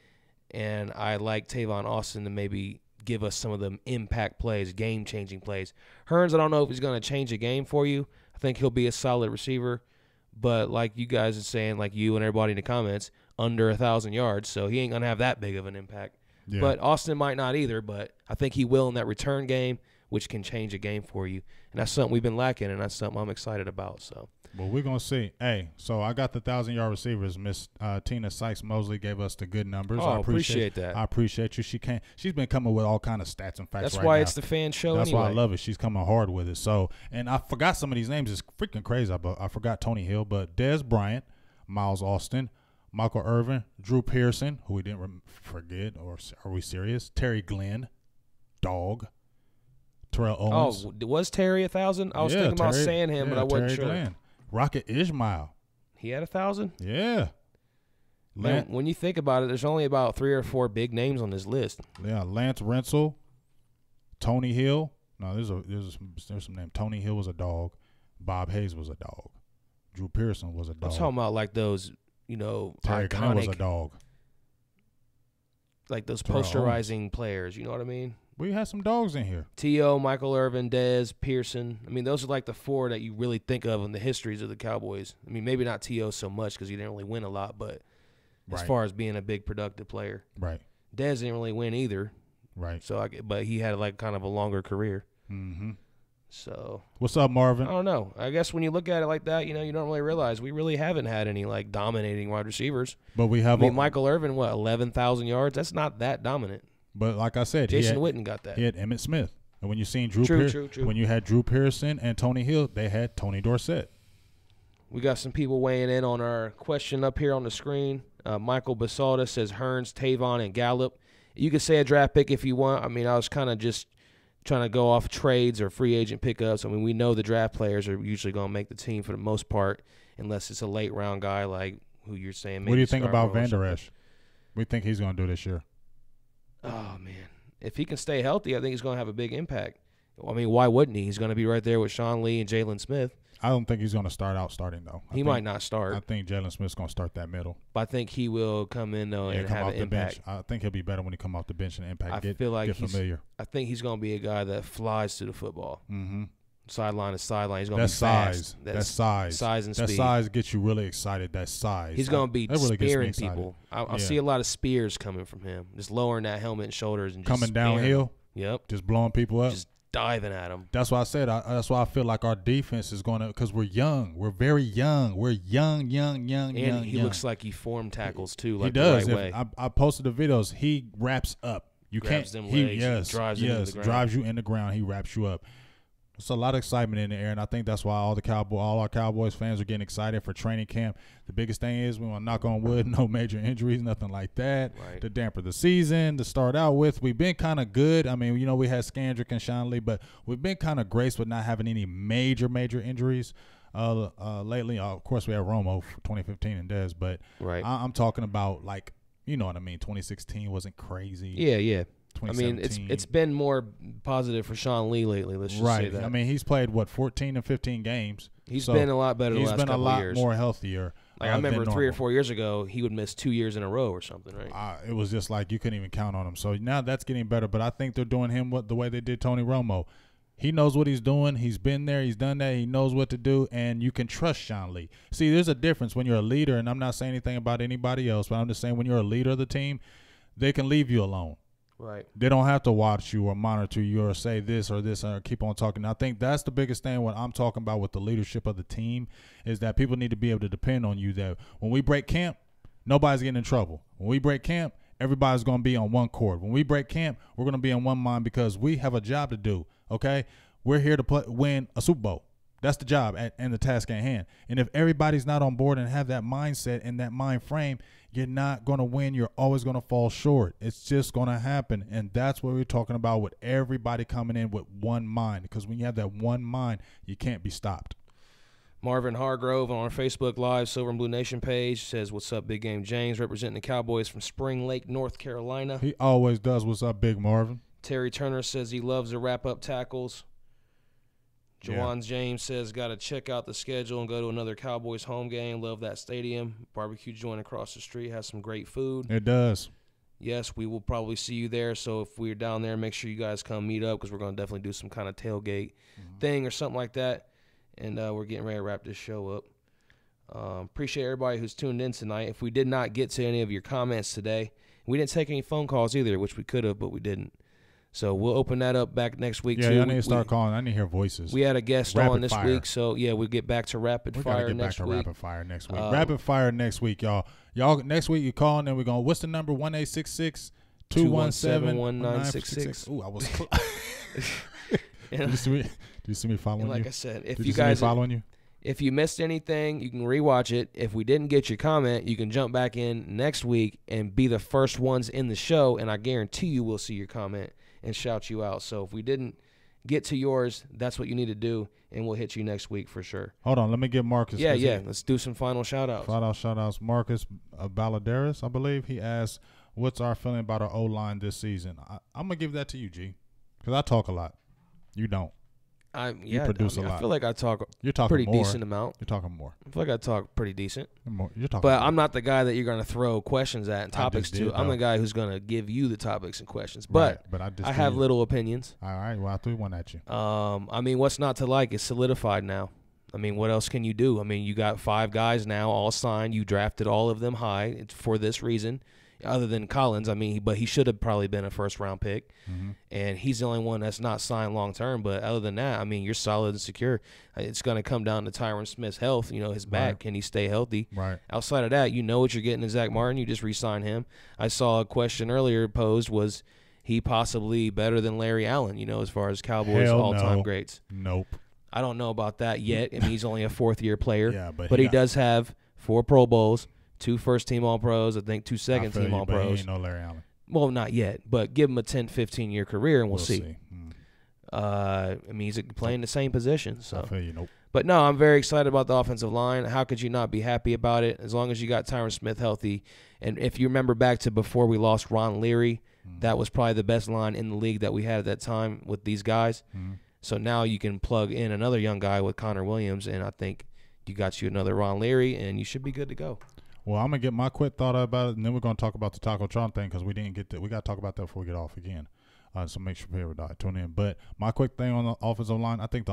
And I like Tavon Austin to maybe give us some of the impact plays, game-changing plays. Hearns, I don't know if he's going to change the game for you. I think he'll be a solid receiver. But like you guys are saying, like you and everybody in the comments, under 1,000 yards, so he ain't going to have that big of an impact. Yeah. But Austin might not either, but I think he will in that return game, which can change a game for you. And that's something we've been lacking, and that's something I'm excited about. So. Well, we're going to see. Hey, so I got the 1,000-yard receivers. Miss Tina Sykes-Mosley gave us the good numbers. Oh, I appreciate that. I appreciate you. She's been coming with all kind of stats and facts That's right why now. It's the fan show That's anyway. why I love it. She's coming hard with it. So, and I forgot some of these names. It's freaking crazy. I forgot Tony Hill, but Dez Bryant, Miles Austin, Michael Irvin, Drew Pearson, who we didn't forget, or are we serious? Terry Glenn, dog. Terrell Owens. Oh, was Terry 1,000? I was thinking about saying him, but I wasn't sure. Glenn. Rocket Ismail. He had 1,000? Yeah. Man, when you think about it, there's only about 3 or 4 big names on this list. Yeah, Lance Rensel, Tony Hill. No, there's some name. Tony Hill was a dog. Bob Hayes was a dog. Drew Pearson was a dog. I'm talking about like those, Terry Glenn was a dog. Like those posterizing players, you know what I mean? We had some dogs in here. T.O., Michael Irvin, Dez, Pearson. I mean, those are like the 4 that you really think of in the histories of the Cowboys. I mean, maybe not T.O. so much because he didn't really win a lot, but as far as being a big productive player. Right. Dez didn't really win either. Right. But he had like kind of a longer career. Mm-hmm. So. What's up, Marvin? I don't know. I guess when you look at it like that, you don't really realize we really haven't had any like dominating wide receivers. But we have. Michael Irvin, 11,000 yards? That's not that dominant. But like I said, Jason Witten got that. He had Emmitt Smith. And when you seen True. when you had Drew Pearson and Tony Hill, they had Tony Dorsett. We got some people weighing in on our question up here on the screen. Michael Basalda says Hearns, Tavon, and Gallup. You could say a draft pick if you want. I mean, I was kind of just trying to go off trades or free agent pickups. I mean, we know the draft players are usually going to make the team for the most part, unless it's a late-round guy like who you're saying. What do you think about Van Der Esch? What do you think he's going to do this year? Oh, man. If he can stay healthy, I think he's going to have a big impact. I mean, why wouldn't he? He's going to be right there with Sean Lee and Jalen Smith. I don't think he's going to starting, though. He might not start. I think Jalen Smith's going to start that middle. But I think he will come in, though, and have an impact. Bench. I think he'll be better when he come off the bench and impact. I feel like get familiar. I think he's going to be a guy that flies to the football. Mm-hmm. Sideline to sideline. He's going to be fast. That's size. Size and speed. That size gets you really excited. That size. He's going to be really spearing people. I see a lot of spears coming from him. Just lowering that helmet and shoulders. And just coming downhill. Yep. Just blowing people up. Just diving at them. That's why I said. That's why I feel like our defense is going to, because we're young. We're very young. We're young. And he looks like he formed tackles too. Like he does. The right way. I posted the videos. He wraps up. You grabs can't. Them legs, drives you into the ground. Drives you in the ground. He wraps you up. It's a lot of excitement in the air, and I think that's why all our Cowboys fans are getting excited for training camp. The biggest thing is we want to knock on wood, no major injuries, nothing like that. Right. To damper the season, to start out with, we've been kind of good. I mean, we had Scandrick and Sean Lee, but we've been kind of graced with not having any major injuries lately. Of course, we had Romo for 2015 and Dez, but right. I'm talking about, like, you know what I mean. 2016 wasn't crazy. Yeah. I mean, it's been more positive for Sean Lee lately. Let's just say that. I mean, he's played 14 and 15 games. He's been a lot better the last couple of years. He's been a lot more healthier. Like I remember 3 or 4 years ago, he would miss 2 years in a row or something, right? It was just like you couldn't even count on him. So now that's getting better. But I think they're doing him the way they did Tony Romo. He knows what he's doing. He's been there. He's done that. He knows what to do, and you can trust Sean Lee. See, there's a difference when you're a leader, and I'm not saying anything about anybody else, but I'm just saying when you're a leader of the team, they can leave you alone. Right. They don't have to watch you or monitor you or say this or keep on talking. I think that's the biggest thing what I'm talking about with the leadership of the team is that people need to be able to depend on you, that when we break camp, nobody's getting in trouble. When we break camp, everybody's going to be on one court. When we break camp, we're going to be on one mind because we have a job to do, okay? We're here to win a Super Bowl. That's the job and the task at hand. And if everybody's not on board and have that mindset and that mind frame, you're not going to win. You're always going to fall short. It's just going to happen. And that's what we're talking about with everybody coming in with one mind. Because when you have that one mind, you can't be stopped. Marvin Hargrove on our Facebook Live Silver and Blue Nation page says, "What's up, Big Game James, representing the Cowboys from Spring Lake, North Carolina." He always does. What's up, Big Marvin? Terry Turner says he loves to wrap up tackles. Jawan James says, got to check out the schedule and go to another Cowboys home game. Love that stadium. Barbecue joint across the street has some great food. It does. Yes, we will probably see you there. So if we're down there, make sure you guys come meet up because we're going to definitely do some kind of tailgate thing or something like that. And we're getting ready to wrap this show up. Appreciate everybody who's tuned in tonight. If we did not get to any of your comments today, we didn't take any phone calls either, which we could have, but we didn't. So we'll open that up back next week, too. Yeah, I need to start calling. I need to hear voices. We had a guest on this week, so, yeah, we'll get back to rapid fire next week. Rapid fire next week. Rapid fire next week, y'all. Y'all, next week you call, and then we're going, what's the number? 1-866-217-1966. Ooh, I was close. Do you see me following you? Like I said, if you guys following you? If you missed anything, you can rewatch it. If we didn't get your comment, you can jump back in next week and be the first ones in the show, and I guarantee you we'll see your comment and shout you out. So if we didn't get to yours, that's what you need to do, and we'll hit you next week for sure. Hold on, let me get Marcus. Yeah. Let's do some final shout-outs. Shout-outs. Marcus Balladares, I believe. He asked, what's our feeling about our O-line this season? I'm going to give that to you, G, because I talk a lot. You don't. You produce a lot. I feel like I talk pretty decent amount. You're talking more. I feel like I talk pretty decent. You're talking but more. I'm not the guy that you're going to throw questions at and topics to. I'm the guy who's going to give you the topics and questions. But I have little opinions. All right. Well, I threw one at you. I mean, what's not to like is solidified now. I mean, what else can you do? I mean, you got 5 guys now all signed. You drafted all of them high. It's for this reason. Other than Collins, I mean, but he should have probably been a first-round pick, and he's the only one that's not signed long-term. But other than that, I mean, you're solid and secure. It's going to come down to Tyron Smith's health, his back. Right. Can he stay healthy? Right. Outside of that, you know what you're getting in Zack Martin. You just re-sign him. I saw a question earlier posed, was he possibly better than Larry Allen, as far as Cowboys all-time greats? Nope. I don't know about that yet. I mean, he's only a fourth-year player. Yeah, but he does have 4 Pro Bowls, 2 first-team All-Pros, I think 2 second-team All-Pros. But he ain't no Larry Allen. Well, not yet, but give him a 10, 15-year career, and we'll see. I mean, he's playing the same position. So. I feel you, nope. But, no, I'm very excited about the offensive line. How could you not be happy about it as long as you got Tyron Smith healthy? And if you remember back to before we lost Ron Leary, that was probably the best line in the league that we had at that time with these guys. So now you can plug in another young guy with Connor Williams, and I think you got you another Ron Leary, and you should be good to go. Well, I'm going to get my quick thought about it, and then we're going to talk about the Taco Charlton thing because we didn't get to – we got to talk about that before we get off again. So make sure people tune in. But my quick thing on the offensive line, I think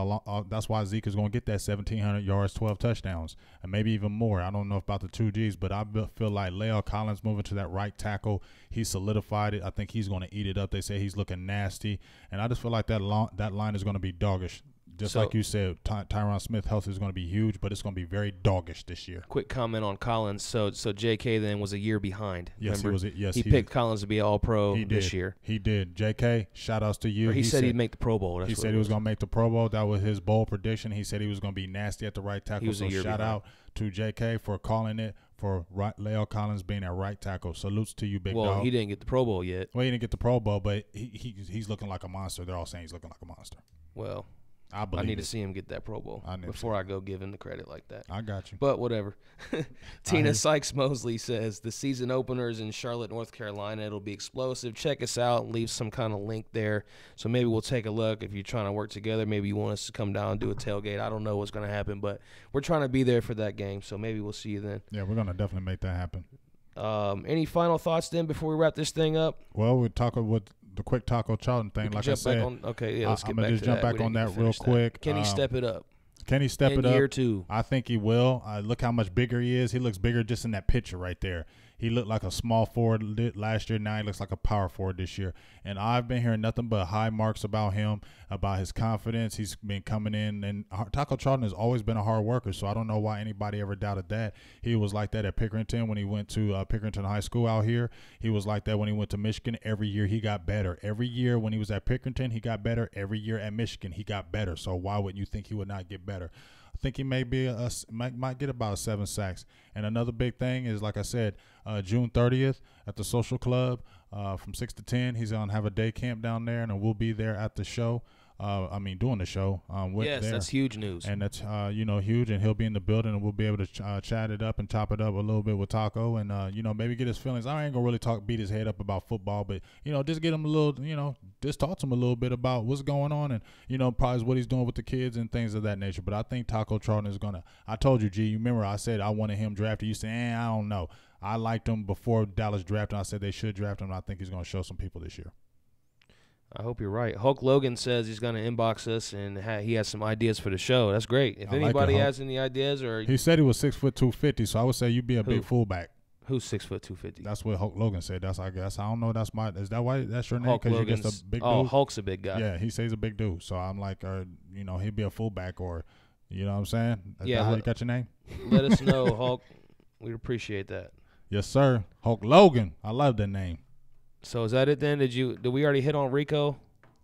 that's why Zeke is going to get that 1,700 yards, 12 touchdowns, and maybe even more. I don't know about the 2 Gs, but I feel like La'el Collins moving to that right tackle, he solidified it. I think he's going to eat it up. They say he's looking nasty, and I just feel like that line is going to be doggish. Just like you said, Tyron Smith health is going to be huge, but it's going to be very doggish this year. Quick comment on Collins. So J.K. then was a year behind. Yes, remember? he was. Yes, he picked Collins to be All-Pro this year. He did. J.K., shout-outs to you. He said he'd make the Pro Bowl. He said he was going to make the Pro Bowl. That was his bold prediction. He said he was going to be nasty at the right tackle. So shout-out to J.K. for calling it, for La'el Collins being at right tackle. Salutes to you, big dog. Well, he didn't get the Pro Bowl yet. Well, he didn't get the Pro Bowl, but he's looking like a monster. They're all saying he's looking like a monster. Well, I need to see him get that Pro Bowl before I go give him the credit like that. I got you. But whatever. Tina Sykes-Mosley says, the season openers in Charlotte, North Carolina, it'll be explosive. Check us out. Leave some kind of link there. So maybe we'll take a look. If you're trying to work together, maybe you want us to come down and do a tailgate. I don't know what's going to happen, but we're trying to be there for that game. So maybe we'll see you then. Yeah, we're going to definitely make that happen. Any final thoughts then before we wrap this thing up? Well, we're talking with the quick Taco Charlton thing, like I said. Let's get back to that. I'm going to just jump back on that real quick. Can he step it up? Can he step it up? In year 2. I think he will. Look how much bigger he is. He looks bigger just in that picture right there. He looked like a small forward last year. Now he looks like a power forward this year. And I've been hearing nothing but high marks about him, about his confidence. He's been coming in. And Taco Charlton has always been a hard worker, so I don't know why anybody ever doubted that. He was like that at Pickerington when he went to Pickerington High School out here. He was like that when he went to Michigan. Every year he got better. Every year when he was at Pickerington, he got better. Every year at Michigan, he got better. So why wouldn't you think he would not get better? I think he might get about 7 sacks. And another big thing is, like I said, June 30th at the Social Club from 6 to 10. He's going to have a day camp down there, and we'll be there at the show. Doing the show. Yes, that's huge news. And that's, huge. And he'll be in the building, and we'll be able to chat it up and chop it up a little bit with Taco and, maybe get his feelings. I ain't going to really beat his head up about football, but, just get him a little, just talk to him a little bit about what's going on and, probably what he's doing with the kids and things of that nature. But I think Taco Charlton is going to – I told you, G, you remember I said I wanted him drafted. You said, I don't know. I liked him before Dallas drafted him. I said they should draft him, and I think he's going to show some people this year. I hope you're right. Hulk Logan says he's going to inbox us, and he has some ideas for the show. That's great. If anybody has any ideas, or he said he was 6 foot 250, so I would say you'd be a big fullback. Who's 6 foot 250? That's what Hulk Logan said. That's I guess I don't know. Is that why that's your name? Hulk Logan's you're just a big dude? Oh, Hulk's a big guy. Yeah, he says a big dude. So I'm like, he'd be a fullback, or you know what I'm saying? Is that how you got your name? Let us know, Hulk. We'd appreciate that. Yes, sir. Hulk Logan. I love that name. So is that it then? Did we already hit on Rico?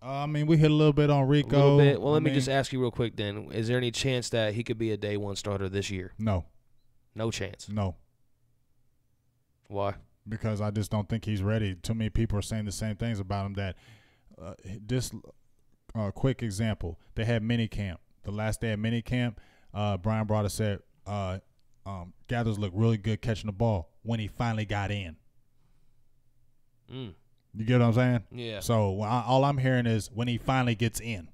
We hit a little bit on Rico. A little bit. Well, let me just ask you real quick then. Is there any chance that he could be a day 1 starter this year? No. No chance? No. Why? Because I just don't think he's ready. Too many people are saying the same things about him. That this quick example, they had mini camp. The last day of mini camp, Brian Broader said Gathers looked really good catching the ball when he finally got in. You get what I'm saying? Yeah. So all I'm hearing is when he finally gets in.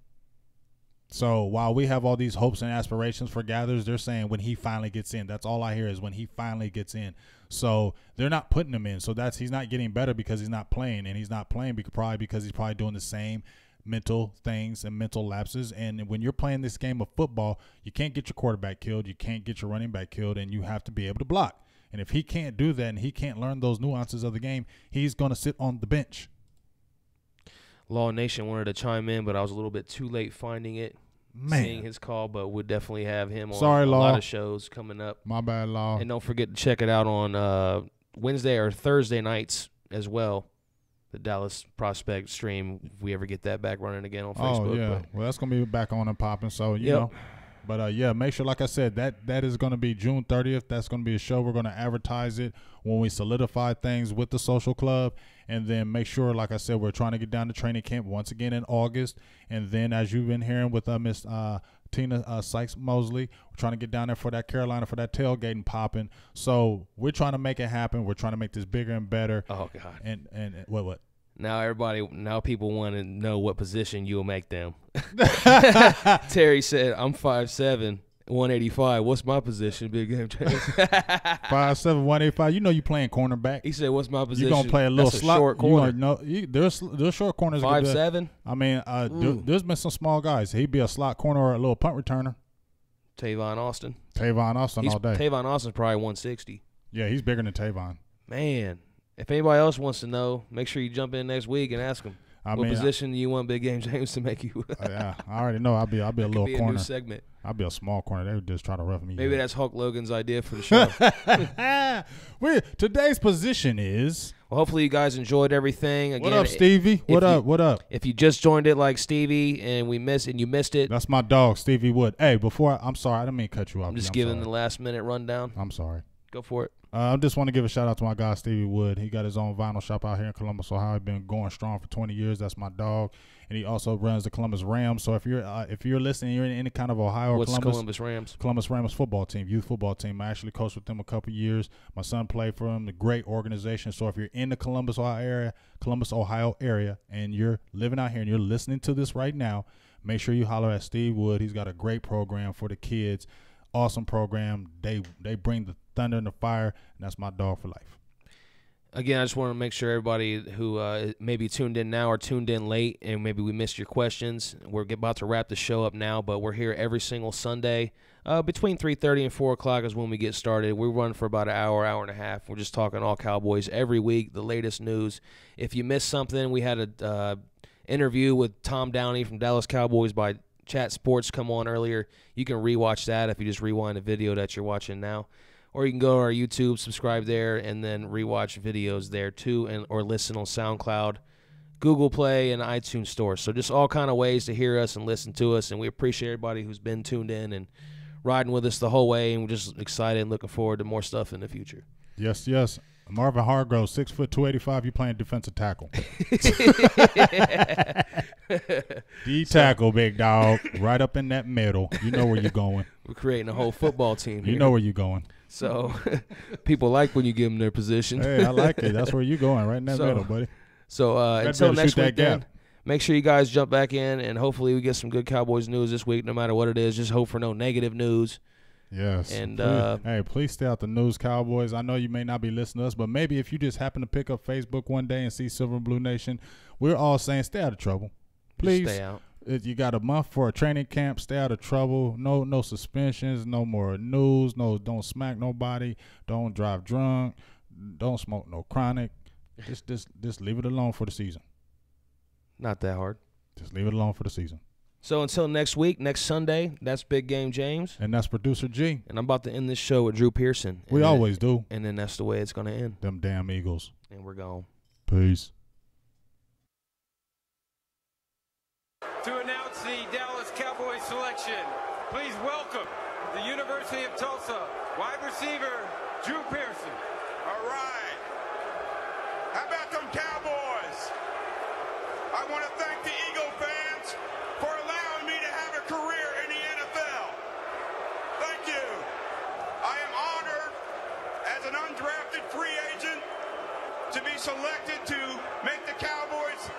So while we have all these hopes and aspirations for Gathers, they're saying when he finally gets in. That's all I hear is when he finally gets in. So they're not putting him in. So he's not getting better because he's not playing, and he's not playing because he's probably doing the same mental things and mental lapses. And when you're playing this game of football, you can't get your quarterback killed, you can't get your running back killed, and you have to be able to block. And if he can't do that and he can't learn those nuances of the game, he's going to sit on the bench. Law Nation wanted to chime in, but I was a little bit too late finding it, seeing his call, but we'll definitely have him on a lot of shows coming up. My bad, Law. And don't forget to check it out on Wednesday or Thursday nights as well, the Dallas Prospect stream, if we ever get that back running again on Facebook. Oh, yeah. Well, that's going to be back on and popping, so, you know. But, make sure, like I said, that is going to be June 30th. That's going to be a show. We're going to advertise it when we solidify things with the social club. And then make sure, like I said, we're trying to get down to training camp once again in August. And then, as you've been hearing with Miss Tina Sykes-Mosley, we're trying to get down there for that Carolina, for that tailgating popping. So we're trying to make it happen. We're trying to make this bigger and better. Oh, God. And what? Now people want to know what position you'll make them. Terry said, I'm 5'7", 185. What's my position, Big Game James? 5'7", 185. You know you playing cornerback. He said, what's my position? You're going to play a little slot. Short corner. There's short corners. 5'7"? I mean, there's been some small guys. He'd be a slot corner or a little punt returner. Tavon Austin all day. Tavon Austin's probably 160. Yeah, he's bigger than Tavon. Man, if anybody else wants to know, make sure you jump in next week and ask him. What position do you want Big Game James to make you? Yeah, I already know. I'll be a little could be corner. A new segment. I'll be a small corner. They would just try to rough me. Maybe that's Hulk Logan's idea for the show. Today's position is. Well, hopefully you guys enjoyed everything. Again, what up, Stevie? What up? If you just joined it like Stevie and you missed it, that's my dog, Stevie Wood. Hey, I'm sorry, I didn't mean to cut you off. I'm just giving the last minute rundown. I'm sorry. Go for it. I just want to give a shout out to my guy Stevie Wood. He got his own vinyl shop out here in Columbus, Ohio. He's been going strong for 20 years. That's my dog, and he also runs the Columbus Rams. So if you're listening, you're in any kind of Ohio or Columbus Rams? Columbus Rams football team, youth football team. I actually coached with them a couple years. My son played for them. A great organization. So if you're in the Columbus, Ohio area, and you're living out here and you're listening to this right now, make sure you holler at Steve Wood. He's got a great program for the kids. Awesome program. They bring the thunder and the fire, and that's my dog for life. Again, I just want to make sure everybody who maybe tuned in now or tuned in late and maybe we missed your questions, we're about to wrap the show up now, but we're here every single Sunday. Between 3:30 and 4 o'clock is when we get started. We run for about an hour and a half. We're just talking all Cowboys every week, the latest news. If you missed something, we had an interview with Tom Downey from Dallas Cowboys by Chat Sports come on earlier. You can rewatch that if you just rewind the video that you're watching now. Or you can go to our YouTube, subscribe there, and then rewatch videos there too, or listen on SoundCloud, Google Play, and iTunes Store. So just all kind of ways to hear us and listen to us, and we appreciate everybody who's been tuned in and riding with us the whole way, and we're just excited and looking forward to more stuff in the future. Yes. Marvin Hargrove, 6 foot 285. You playing defensive tackle? D tackle, big dog, right up in that middle. You know where you're going. We're creating a whole football team here. You know where you're going. So people like when you give them their position. Hey, I like it. That's where you're going, right in that middle, buddy. So until next week, then, make sure you guys jump back in, and hopefully we get some good Cowboys news this week, no matter what it is. Just hope for no negative news. Yes. And please stay out the news, Cowboys. I know you may not be listening to us, but maybe if you just happen to pick up Facebook one day and see Silver&Blue Nation, we're all saying stay out of trouble. Please stay out. You got a month for a training camp. Stay out of trouble. No suspensions. No more news. No, don't smack nobody. Don't drive drunk. Don't smoke no chronic. Just leave it alone for the season. Not that hard. Just leave it alone for the season. So until next week, next Sunday, that's Big Game James. And that's Producer G. And I'm about to end this show with Drew Pearson. We always do. And then that's the way it's going to end. Them damn Eagles. And we're gone. Peace. To announce the Dallas Cowboys selection, please welcome the University of Tulsa wide receiver, Drew Pearson. All right. How about them Cowboys? I want to thank the Eagle fans for allowing me to have a career in the NFL. Thank you. I am honored as an undrafted free agent to be selected to make the Cowboys'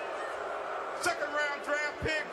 second-round draft pick